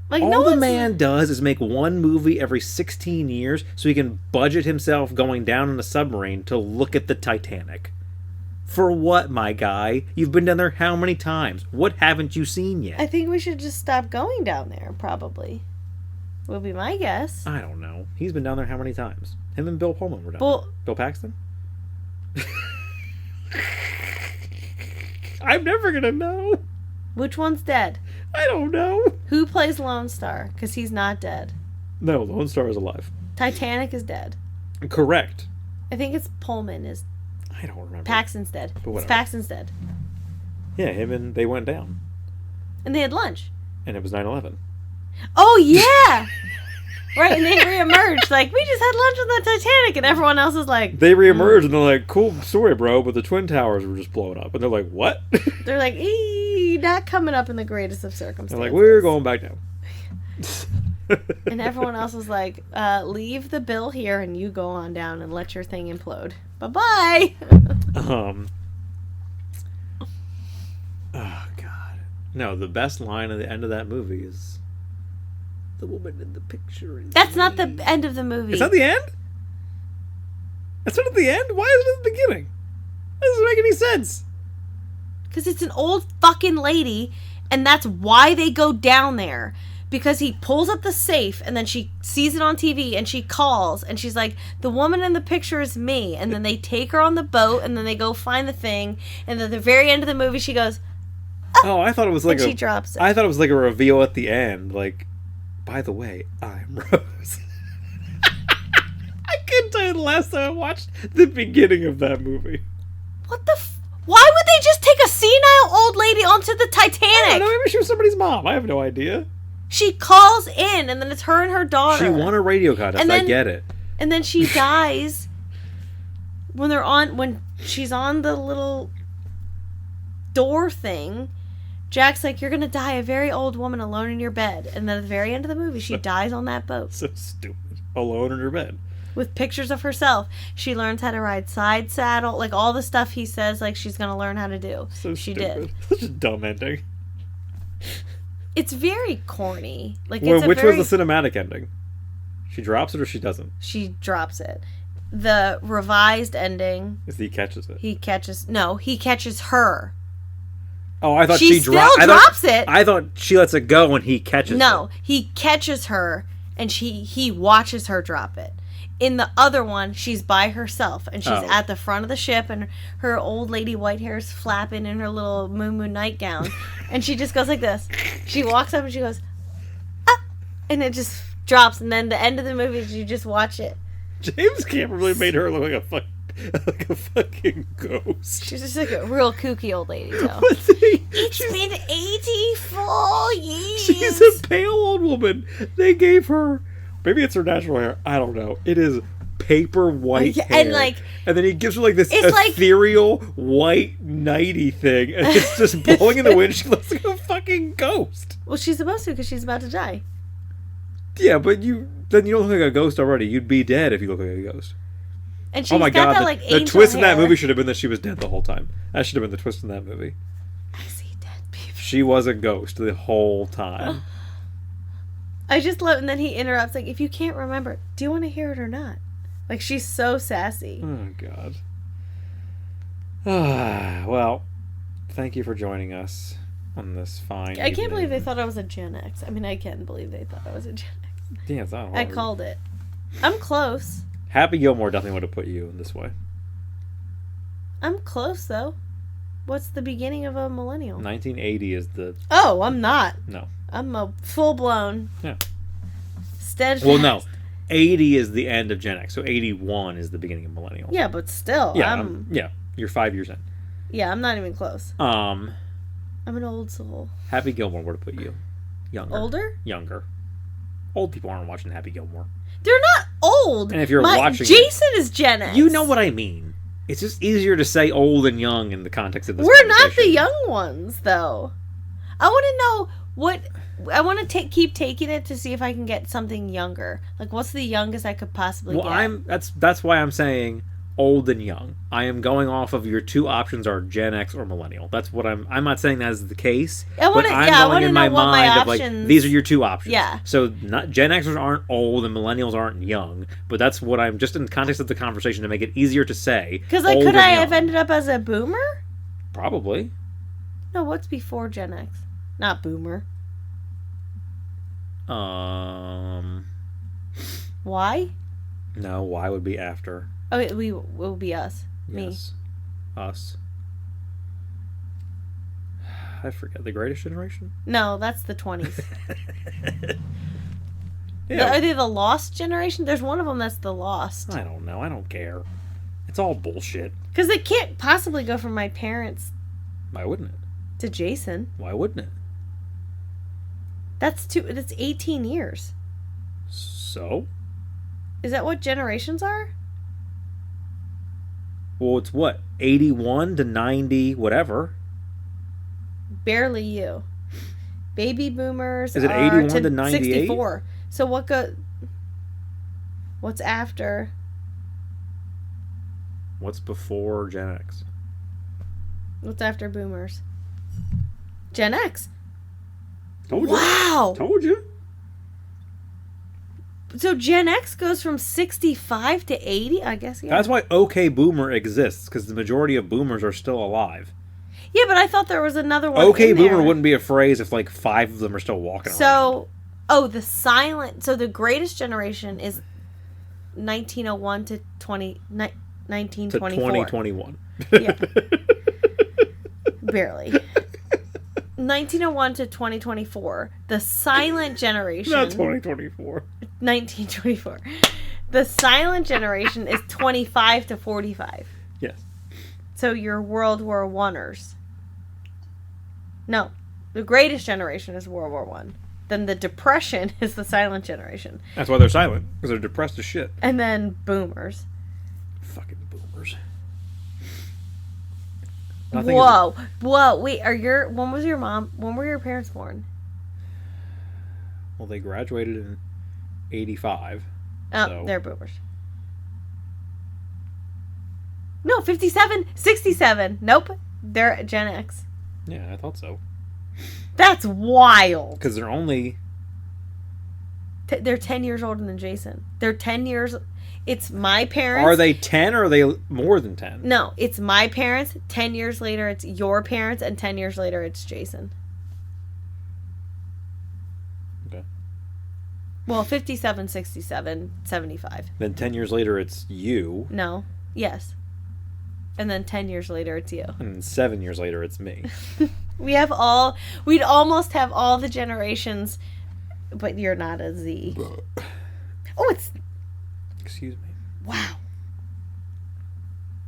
Like, All no the one's... man does is make one movie every 16 years so he can budget himself going down in a submarine to look at the Titanic. For what, my guy? You've been down there how many times? What haven't you seen yet? I think we should just stop going down there, probably. Would be my guess. I don't know. He's been down there how many times? Him and Bill Pullman were down there. Bill Paxton? I'm never gonna know. Which one's dead? I don't know. Who plays Lone Star? Because he's not dead. No, Lone Star is alive. Titanic is dead. Correct. I think it's Pullman is. I don't remember. Paxton's dead. But whatever. It's Paxton's dead. Yeah, him and they went down. And they had lunch. And it was 9/11. Oh, yeah! Right, and they reemerged. Like, we just had lunch on the Titanic, and everyone else is like... They reemerged, and they're like, cool story, bro, but the Twin Towers were just blowing up. And they're like, what? They're like, not coming up in the greatest of circumstances. They're like, we're going back down. And everyone else was like, leave the bill here, and you go on down and let your thing implode. Bye-bye! Oh, God. No, the best line at the end of that movie is... The woman in the picture is That's me. not the end of the movie. Is that the end? That's not at the end? Why is it at the beginning? That doesn't make any sense. Because it's an old fucking lady, and that's why they go down there. Because he pulls up the safe, and then she sees it on TV, and she calls, and she's like, the woman in the picture is me. And then they take her on the boat, and then they go find the thing, and at the very end of the movie, she goes, Oh, I thought it was like and she drops it. I thought it was like a reveal at the end, like, by the way, I'm Rose. I couldn't tell you the last time I watched the beginning of that movie. What the Why would they just take a senile old lady onto the I Titanic? don't know, maybe she was somebody's mom. I have no idea. She calls in, and then it's her and her daughter. She won a radio contest, And then- I get it. And then she dies when she's on the little door thing. Jack's like, you're gonna die a very old woman alone in your bed. And then at the very end of the movie, she dies on that boat. So stupid. Alone in her bed. With pictures of herself. She learns how to ride side saddle. Like, all the stuff he says, like, she's gonna learn how to do. So she stupid. did. Such a dumb ending. It's very corny. Like, Which was the cinematic ending? She drops it or she doesn't? She drops it. The revised ending... Is he catches it? He catches her. Oh, I thought She she still drops it. I thought she lets it go and he catches it. No, he catches her, and he watches her drop it. In the other one, she's by herself, and she's at the front of the ship, and her old lady white hair is flapping in her little moo nightgown, and she just goes like this. She walks up and she goes, ah, and it just drops, and then the end of the movie, you just watch it. James Cameron really made her look like a fucking ghost. She's just like a real kooky old lady, though. It's been 84 years. She's a pale old woman. They gave her... Maybe it's her natural hair. I don't know. It is paper white hair. And then he gives her like this ethereal white nighty thing. And it's just blowing in the wind. She looks like a fucking ghost. Well, she's supposed to because she's about to die. Yeah, but then you don't look like a ghost already. You'd be dead if you look like a ghost. And she's got that, like, the angel twist in that hair. movie should have been that she was dead the whole time. That should have been the twist in that movie. I see dead people. She was a ghost the whole time. I just love, and then he interrupts, like, if you can't remember, do you want to hear it or not? Like, she's so sassy. Oh, God. Well, thank you for joining us on this fine I can't evening. believe they thought I was a Gen X. I mean, I can believe they thought I was a Gen X. Yeah, it's not hard. I called it. I'm close. Happy Gilmore definitely would have put you in this way. I'm close, though. What's the beginning of a millennial? 1980 is the... Oh, I'm not. No. I'm a full-blown... Yeah. Steadfast. Well, no. 80 is the end of Gen X, so 81 is the beginning of millennial. Yeah, but still, Yeah, you're 5 years in. Yeah, I'm not even close. I'm an old soul. Happy Gilmore would have put you younger. Older? Younger. Old people aren't watching Happy Gilmore. They're not old. And if you're watching Jason is Gen X. You know what I mean. It's just easier to say old and young in the context of this We're not the conversation. young ones, though. I want to know what... I want to keep taking it to see if I can get something younger. Like, what's the youngest I could possibly get? That's why I'm saying old and young. I am going off of your two options are Gen X or millennial. That's what I'm not saying that is the case. I want to know what my options. These are your two options. Yeah. So Gen Xers aren't old and millennials aren't young, but that's what I'm just in the context of the conversation to make it easier to say. Because like, could I have ended up as a boomer? Probably. No, what's before Gen X? Not boomer. Um, Why? no, Y would be after. Oh, it will be us. Yes. Us. I forget. The Greatest Generation? Me. No, that's the 20s. Yeah. Are they the Lost generation? There's one of them that's the Lost. I don't know. I don't care. It's all bullshit. Because they can't possibly go from my parents Why wouldn't it? to Jason. Why wouldn't it? That's 18 years. So? Is that what generations are? Well, it's what? 81 to 90, whatever. Barely you. Baby boomers Is it are 81 to 98? 64. So what's after? What's before Gen X? What's after boomers? Gen X. Told you. Wow. Told you. So Gen X goes from 65 to 80, I guess. Yeah. That's why OK Boomer exists, because the majority of boomers are still alive. Yeah, but I thought there was another one. OK in Boomer there. wouldn't be a phrase if like 5 of them are still walking around. So, the Greatest Generation is 1901 to 1924. To 2021. Yeah. Barely. 1901 to 2024. The Silent Generation. Not 2024. 1924. The Silent Generation is 25 to 45. Yes. So your World War Oneers. No, the Greatest Generation is World War One. Then the Depression is the Silent Generation. That's why they're silent, because they're depressed as shit. And then Boomers. Fucking boomers. Whoa. Wait, when were your parents born? Well, they graduated in 85. Oh, So- they're Boomers. No, 57, 67. Nope. They're Gen X. Yeah, I thought so. That's wild. Because they're only... They're 10 years older than Jason. They're 10 years... It's my parents... Are they 10 or are they more than 10? No, it's my parents. 10 years later, it's your parents. And 10 years later, it's Jason. Okay. Well, 57, 67, 75. Then 10 years later, it's you. No. Yes. And then 10 years later, it's you. And then 7 years later, it's me. We'd almost have all the generations, but you're not a Z. Oh, it's... Excuse me. Wow.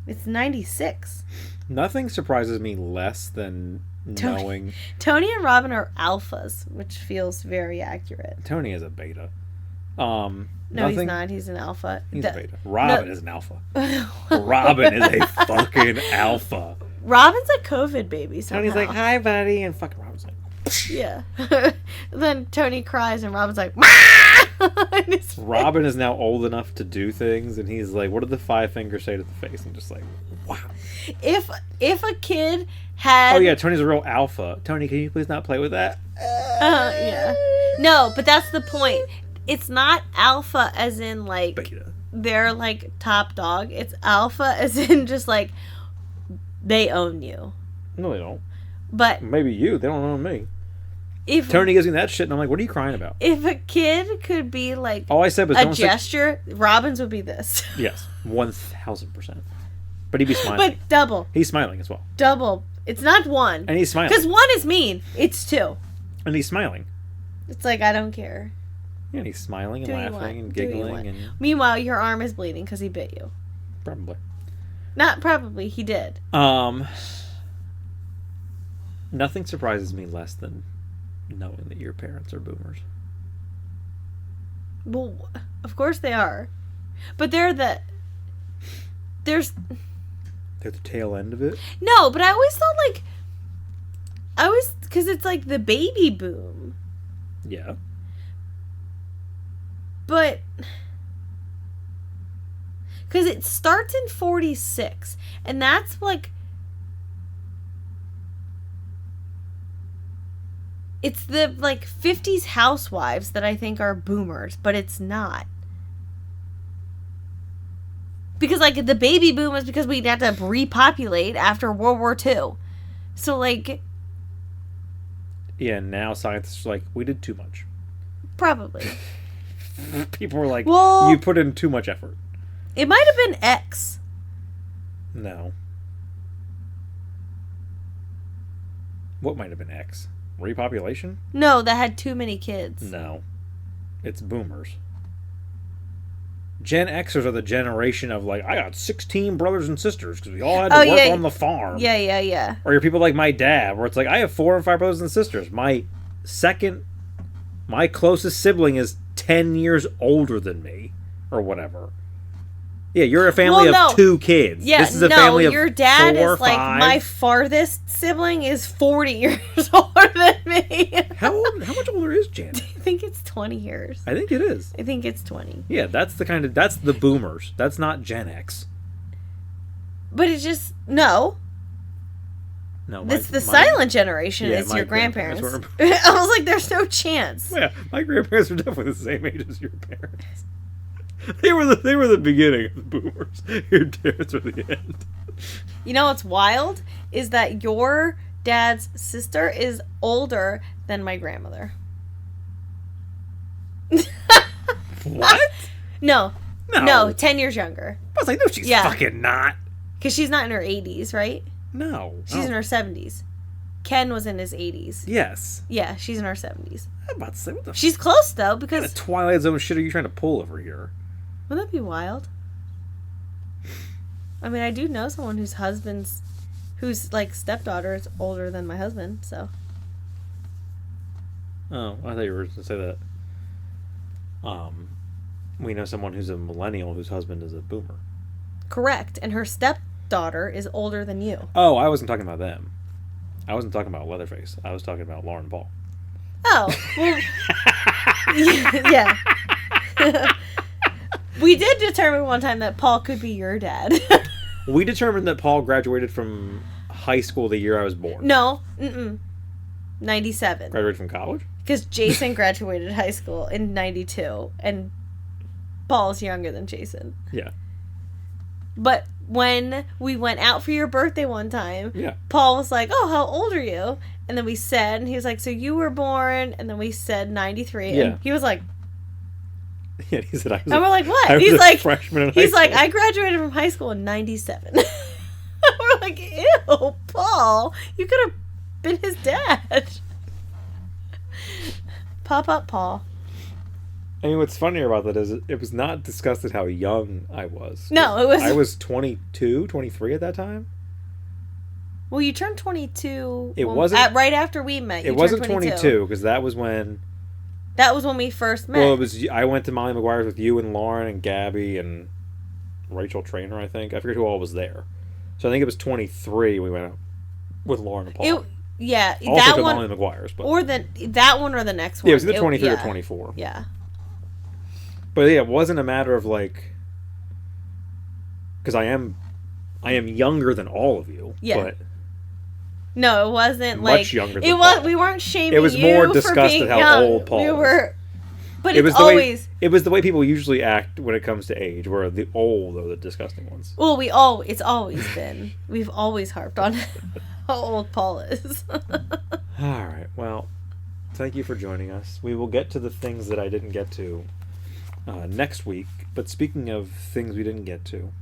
It's 96. Nothing surprises me less than knowing... Tony and Robin are alphas, which feels very accurate. Tony is a beta. No, he's not. He's an alpha. He's a beta. Robin is an alpha. Robin is a fucking alpha. Robin's a COVID baby somehow. Tony's like, hi, buddy. And fucking Robin's like... Yeah. Then Tony cries and Robin's like, Robin is now old enough to do things, and he's like, what did the 5 fingers say to the face? I'm just like, wow. If a kid had... Oh, yeah, Tony's a real alpha. Tony, can you please not play with that? Yeah. No, but that's the point. It's not alpha as in, like, Beta. they're, like, top dog. It's alpha as in just, like, they own you. No, they don't. But Maybe you. They don't own me. if Tony gives me that shit, and I'm like, what are you crying about? if a kid could be, like, All I said was a don't say... gesture, Robin's would be this. Yes, 1,000%. But he'd be smiling. But double. He's smiling as well. Double. It's not one. And he's smiling. Because one is mean. It's 2. And he's smiling. It's like, I don't care. Yeah, and he's smiling and Do what you laughing want. and Do what you giggling want. and... Meanwhile, your arm is bleeding because he bit you. Probably. Not probably. He did. Nothing surprises me less than knowing that your parents are boomers. Well, of course they are. But they're the... There's... They're the tail end of it? No, but I always thought, like... Because it's like the baby boom. Yeah. But... Because it starts in 46. And that's, like... It's the, like, 50s housewives that I think are boomers, but it's not. Because, like, the baby boom was because we'd have to repopulate after World War II. So, like... Yeah, now scientists are like, we did too much. Probably. People were like, Well, you put in too much effort. it might have been X. No. What might have been X? Repopulation? No, that had too many kids. No. It's boomers. Gen Xers are the generation of like, I got 16 brothers and sisters because we all had to work on the farm. Yeah. Or you're people like my dad, where it's like, I have 4 or 5 brothers and sisters. My closest sibling is 10 years older than me, or whatever. Yeah, you're a family of 2 kids. Yeah, this is a family of your dad 4 or is like 5. my farthest sibling is 40 years older than me. How much older is Jan? I think it's 20 years. I think it is. I think it's 20. Yeah, that's the boomers. That's not Gen X. But it's just no. No, It's the silent generation. It's your grandparents. I was like, there's no chance. Yeah, my grandparents were definitely the same age as your parents. They were the beginning of the boomers. Your parents were the end. You know what's wild is that your dad's sister is older than my grandmother. What? No, 10 years younger. I was like, no, she's fucking not. Because she's not in her 80s, right? No. She's in her 70s. Ken was in his 80s. Yes. Yeah, she's in her 70s. I'm about to say, what the She's close, though, what because... kind of Twilight Zone shit are you trying to pull over here? Wouldn't that be wild? I mean, I do know someone whose stepdaughter is older than my husband, so... Oh, I thought you were going to say that. We know someone who's a millennial whose husband is a boomer. Correct, and her stepdaughter is older than you. Oh, I wasn't talking about them. I wasn't talking about Leatherface. I was talking about Lauren Paul. Oh, well... yeah. We did determine one time that Paul could be your dad. We determined that Paul graduated from high school the year I was born. No, 97. Graduated from college? Because Jason graduated high school in 92, and Paul's younger than Jason. Yeah. But when we went out for your birthday one time, yeah, Paul was like, oh, how old are you? And then we said, and he was like, so you were born, and then we said 93. Yeah. And he was like... Yeah, he said I was. And we're like, what? He's like, freshman in high he's school. like, I graduated from high school in 97. We're like, ew, Paul, you could have been his dad. Pop up, Paul. I mean, what's funnier about that is it was not discussed at how young I was. No, it was. I was 22, 23 at that time. Well, you turned 22. It wasn't right after we met. It wasn't 22 because that was when. That was when we first met. Well, it was. I went to Molly McGuire's with you and Lauren and Gabby and Rachel Trainer. I think I forget who all was there. So I think it was 23. We went out with Lauren and Paul. Yeah, also that to one. Molly McGuire's, but or that one or the next one. Yeah, it was either 23 or 24. Yeah. But yeah, it wasn't a matter of like, because I am younger than all of you. Yeah. But no, it wasn't much younger. Than Paul. Paul. We weren't shaming. It was you more for discussed being at how young. old Paul we were. But it it's was always. It was the way people usually act when it comes to age, where the old are the disgusting ones. Well, it's always been. We've always harped on how old Paul is. All right. Well, thank you for joining us. We will get to the things that I didn't get to next week. But speaking of things we didn't get to,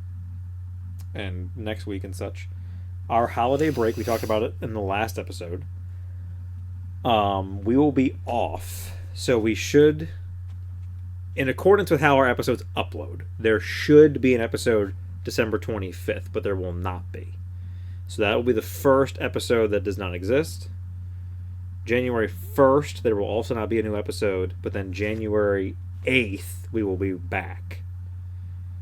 and next week and such, our holiday break, we talked about it in the last episode. We will be off. So we should, in accordance with how our episodes upload, there should be an episode December 25th, but there will not be. So that will be the first episode that does not exist. January 1st, there will also not be a new episode, but then January 8th, we will be back.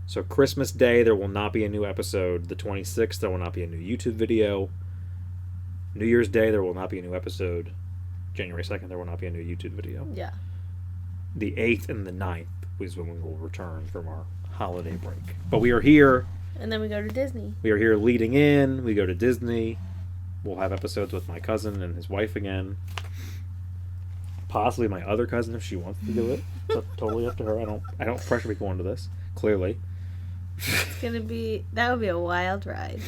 So Christmas Day, there will not be a new episode. The 26th, there will not be a new YouTube video. New Year's Day, there will not be a new episode. January 2nd, there will not be a new YouTube video. Yeah. The 8th and the 9th is when we will return from our holiday break. But we are here. And then we go to Disney. We are here leading in. We go to Disney. We'll have episodes with my cousin and his wife again. Possibly my other cousin if she wants to do it. It's totally up to her. I don't pressure people into this. Clearly. That would be a wild ride.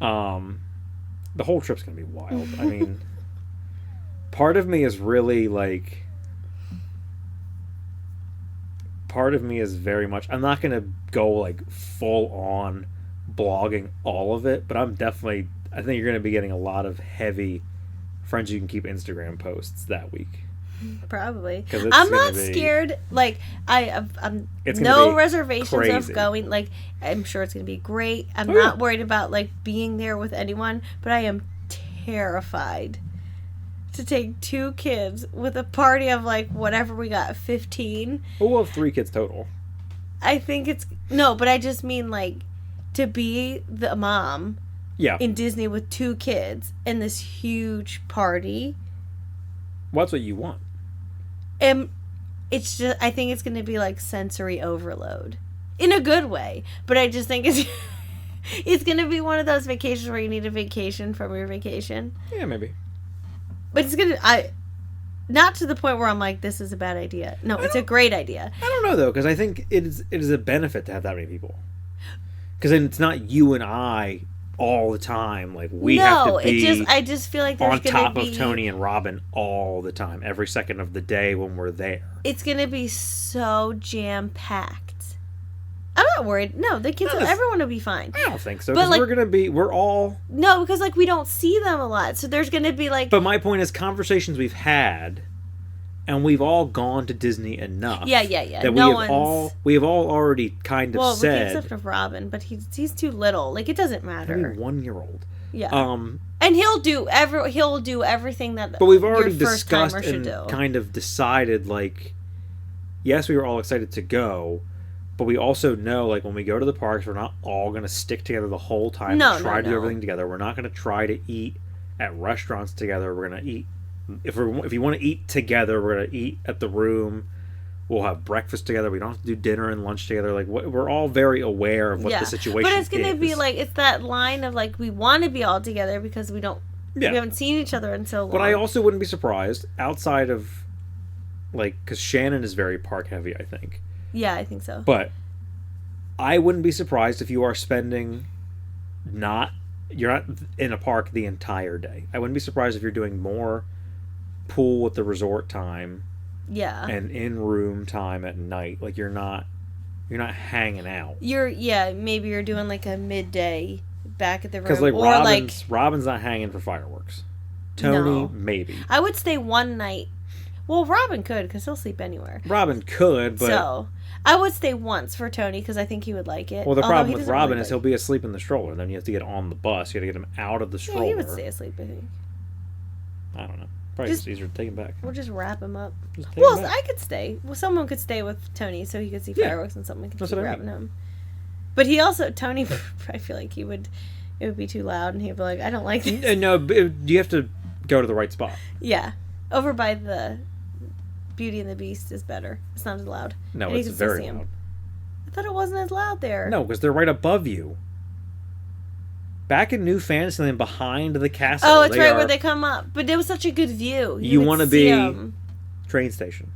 The whole trip's gonna be wild. I mean, part of me is really like, part of me is very much. I'm not gonna go like full on blogging all of it, but I'm definitely. I think you're gonna be getting a lot of heavy friends you can keep Instagram posts that week. Probably. Because I'm not scared. Like I'm It's no be reservations crazy. of going. Like I'm sure it's gonna be great. I'm Oh, not yeah. worried about like being there with anyone, but I am terrified to take 2 kids with a party of like whatever we got, 15. Well, we'll have 3 kids total. I think it's no, but I just mean like to be the mom Yeah. in Disney with 2 kids in this huge party. Well, that's what you want. And it's just, I think it's going to be like sensory overload in a good way. But I just think it's going to be one of those vacations where you need a vacation from your vacation. Yeah, maybe. But it's going to, not to the point where I'm like, this is a bad idea. No, it's a great idea. I don't know though, because I think it is a benefit to have that many people. Because then it's not you and I all the time. Like we have to be. I just feel like there's on top gonna be, of Tony and Robin all the time, every second of the day when we're there. It's gonna be so jam packed. I'm not worried. No, the kids, everyone will be fine. I don't think so. But Because like, we're all. No, because like we don't see them a lot, so there's gonna be like. But my point is, conversations we've had, and we've all gone to Disney enough. Yeah. That we have all already kind of said. Except of Robin, but he's too little. Like it doesn't matter. 1-year-old. Yeah. And he'll do everything that. But we've already your first discussed timer should and do. kind of decided, like, yes, we were all excited to go, but we also know, like, when we go to the parks, we're not all going to stick together the whole time and try to do everything together. We're not going to try to eat at restaurants together. We're going to eat. If you want to eat together, we're going to eat at the room. We'll have breakfast together. We don't have to do dinner and lunch together. Like, we're all very aware of what the situation is. But it's going to be like, it's that line of like, we want to be all together because we haven't seen each other in so long. But I also wouldn't be surprised, outside of, like, because Shannon is very park heavy, I think. Yeah, I think so. But I wouldn't be surprised if you are spending you're not in a park the entire day. I wouldn't be surprised if you're doing more pool at the resort time. Yeah. And in-room time at night. Like, you're not hanging out. Maybe you're doing like a midday back at the room. Because like Robin's not hanging for fireworks. Tony, maybe. I would stay one night. Well, Robin could, because he'll sleep anywhere. Robin could, but... So, I would stay once for Tony, because I think he would like it. Well, the problem with Robin is he'll be asleep in the stroller. Then you have to get on the bus. You got to get him out of the stroller. Yeah, he would stay asleep, I think. I don't know. Probably just easier to take him back. We'll just wrap him up. Him I could stay. Well, someone could stay with Tony, so he could see fireworks, and someone could keep wrapping him. But he also... Tony, I feel like it would be too loud, and he'd be like, I don't like this. No, you have to go to the right spot. Yeah. Over by the... Beauty and the Beast is better. It's not as loud. No, it's very loud. I thought it wasn't as loud there. No, because they're right above you. Back in New Fantasyland, behind the castle. Oh, it's right where they come up. But it was such a good view. You want to be train station.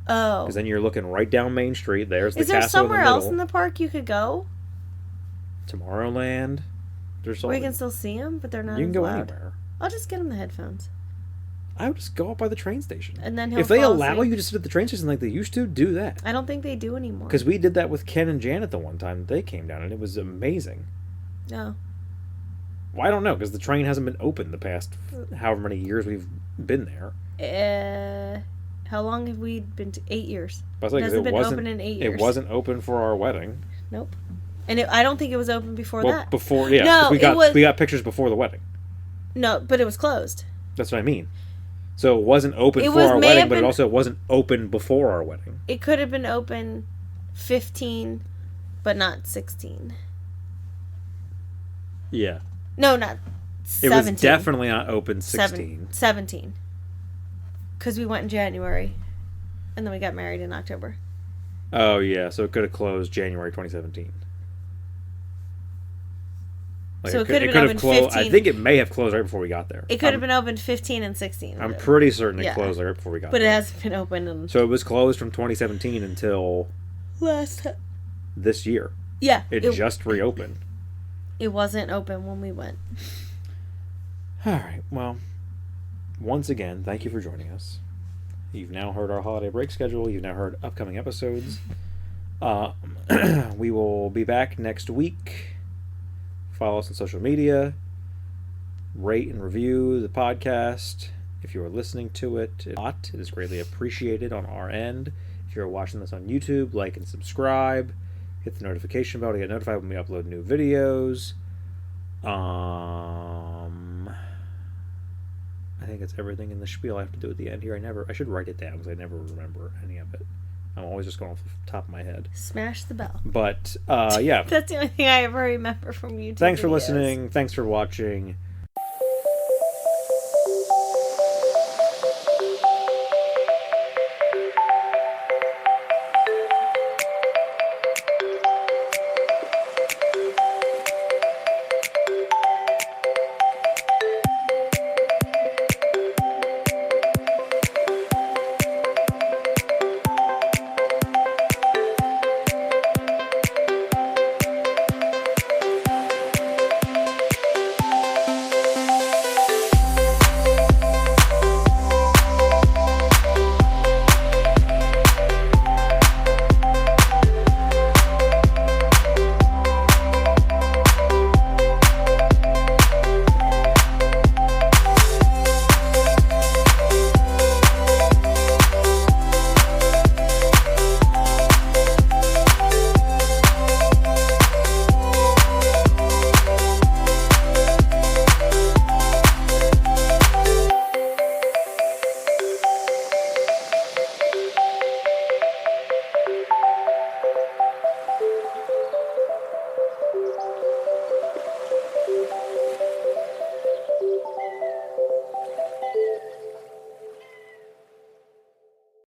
Oh. Because then you're looking right down Main Street. There's the castle. Is there somewhere else in the park you could go? Tomorrowland. Where you can still see them, but they're not. You can go loud. anywhere. I'll just get him the headphones. I would just go up by the train station. And then if they allow you to sit at the train station like they used to, do that. I don't think they do anymore. Because we did that with Ken and Janet the one time they came down, and it was amazing. Oh. Well, I don't know, because the train hasn't been open the past however many years we've been there. How long have we been? 8 years. It hasn't been open in 8 years. It wasn't open for our wedding. Nope. And I don't think it was open before that. Before, yeah. No, we got pictures before the wedding. No, but it was closed. That's what I mean. So it wasn't open for our wedding, but it also wasn't open before our wedding. It could have been open 15, but not 16. Yeah. No, not 17. It was definitely not open 16. 17. Because we went in January, and then we got married in October. Oh, yeah. So it could have closed January 2017. Like so it could have been open 15. I think it may have closed right before we got there. It could have been open 15 and 16. I'm pretty certain it closed right before we got there. But it hasn't been open. So it was closed from 2017 until... this year. Yeah. It just reopened. It wasn't open when we went. All right. Well, once again, thank you for joining us. You've now heard our holiday break schedule. You've now heard upcoming episodes. We will be back next week. Follow us on social media. Rate and review the podcast. If you are listening to it, it is greatly appreciated on our end. If you're watching this on YouTube, like and subscribe. Hit the notification bell to get notified when we upload new videos. I think that's everything in the spiel I have to do at the end here. I should write it down because I never remember any of it. I'm always just going off the top of my head. Smash the bell. But, yeah. That's the only thing I ever remember from YouTube. Thanks for listening. Thanks for watching.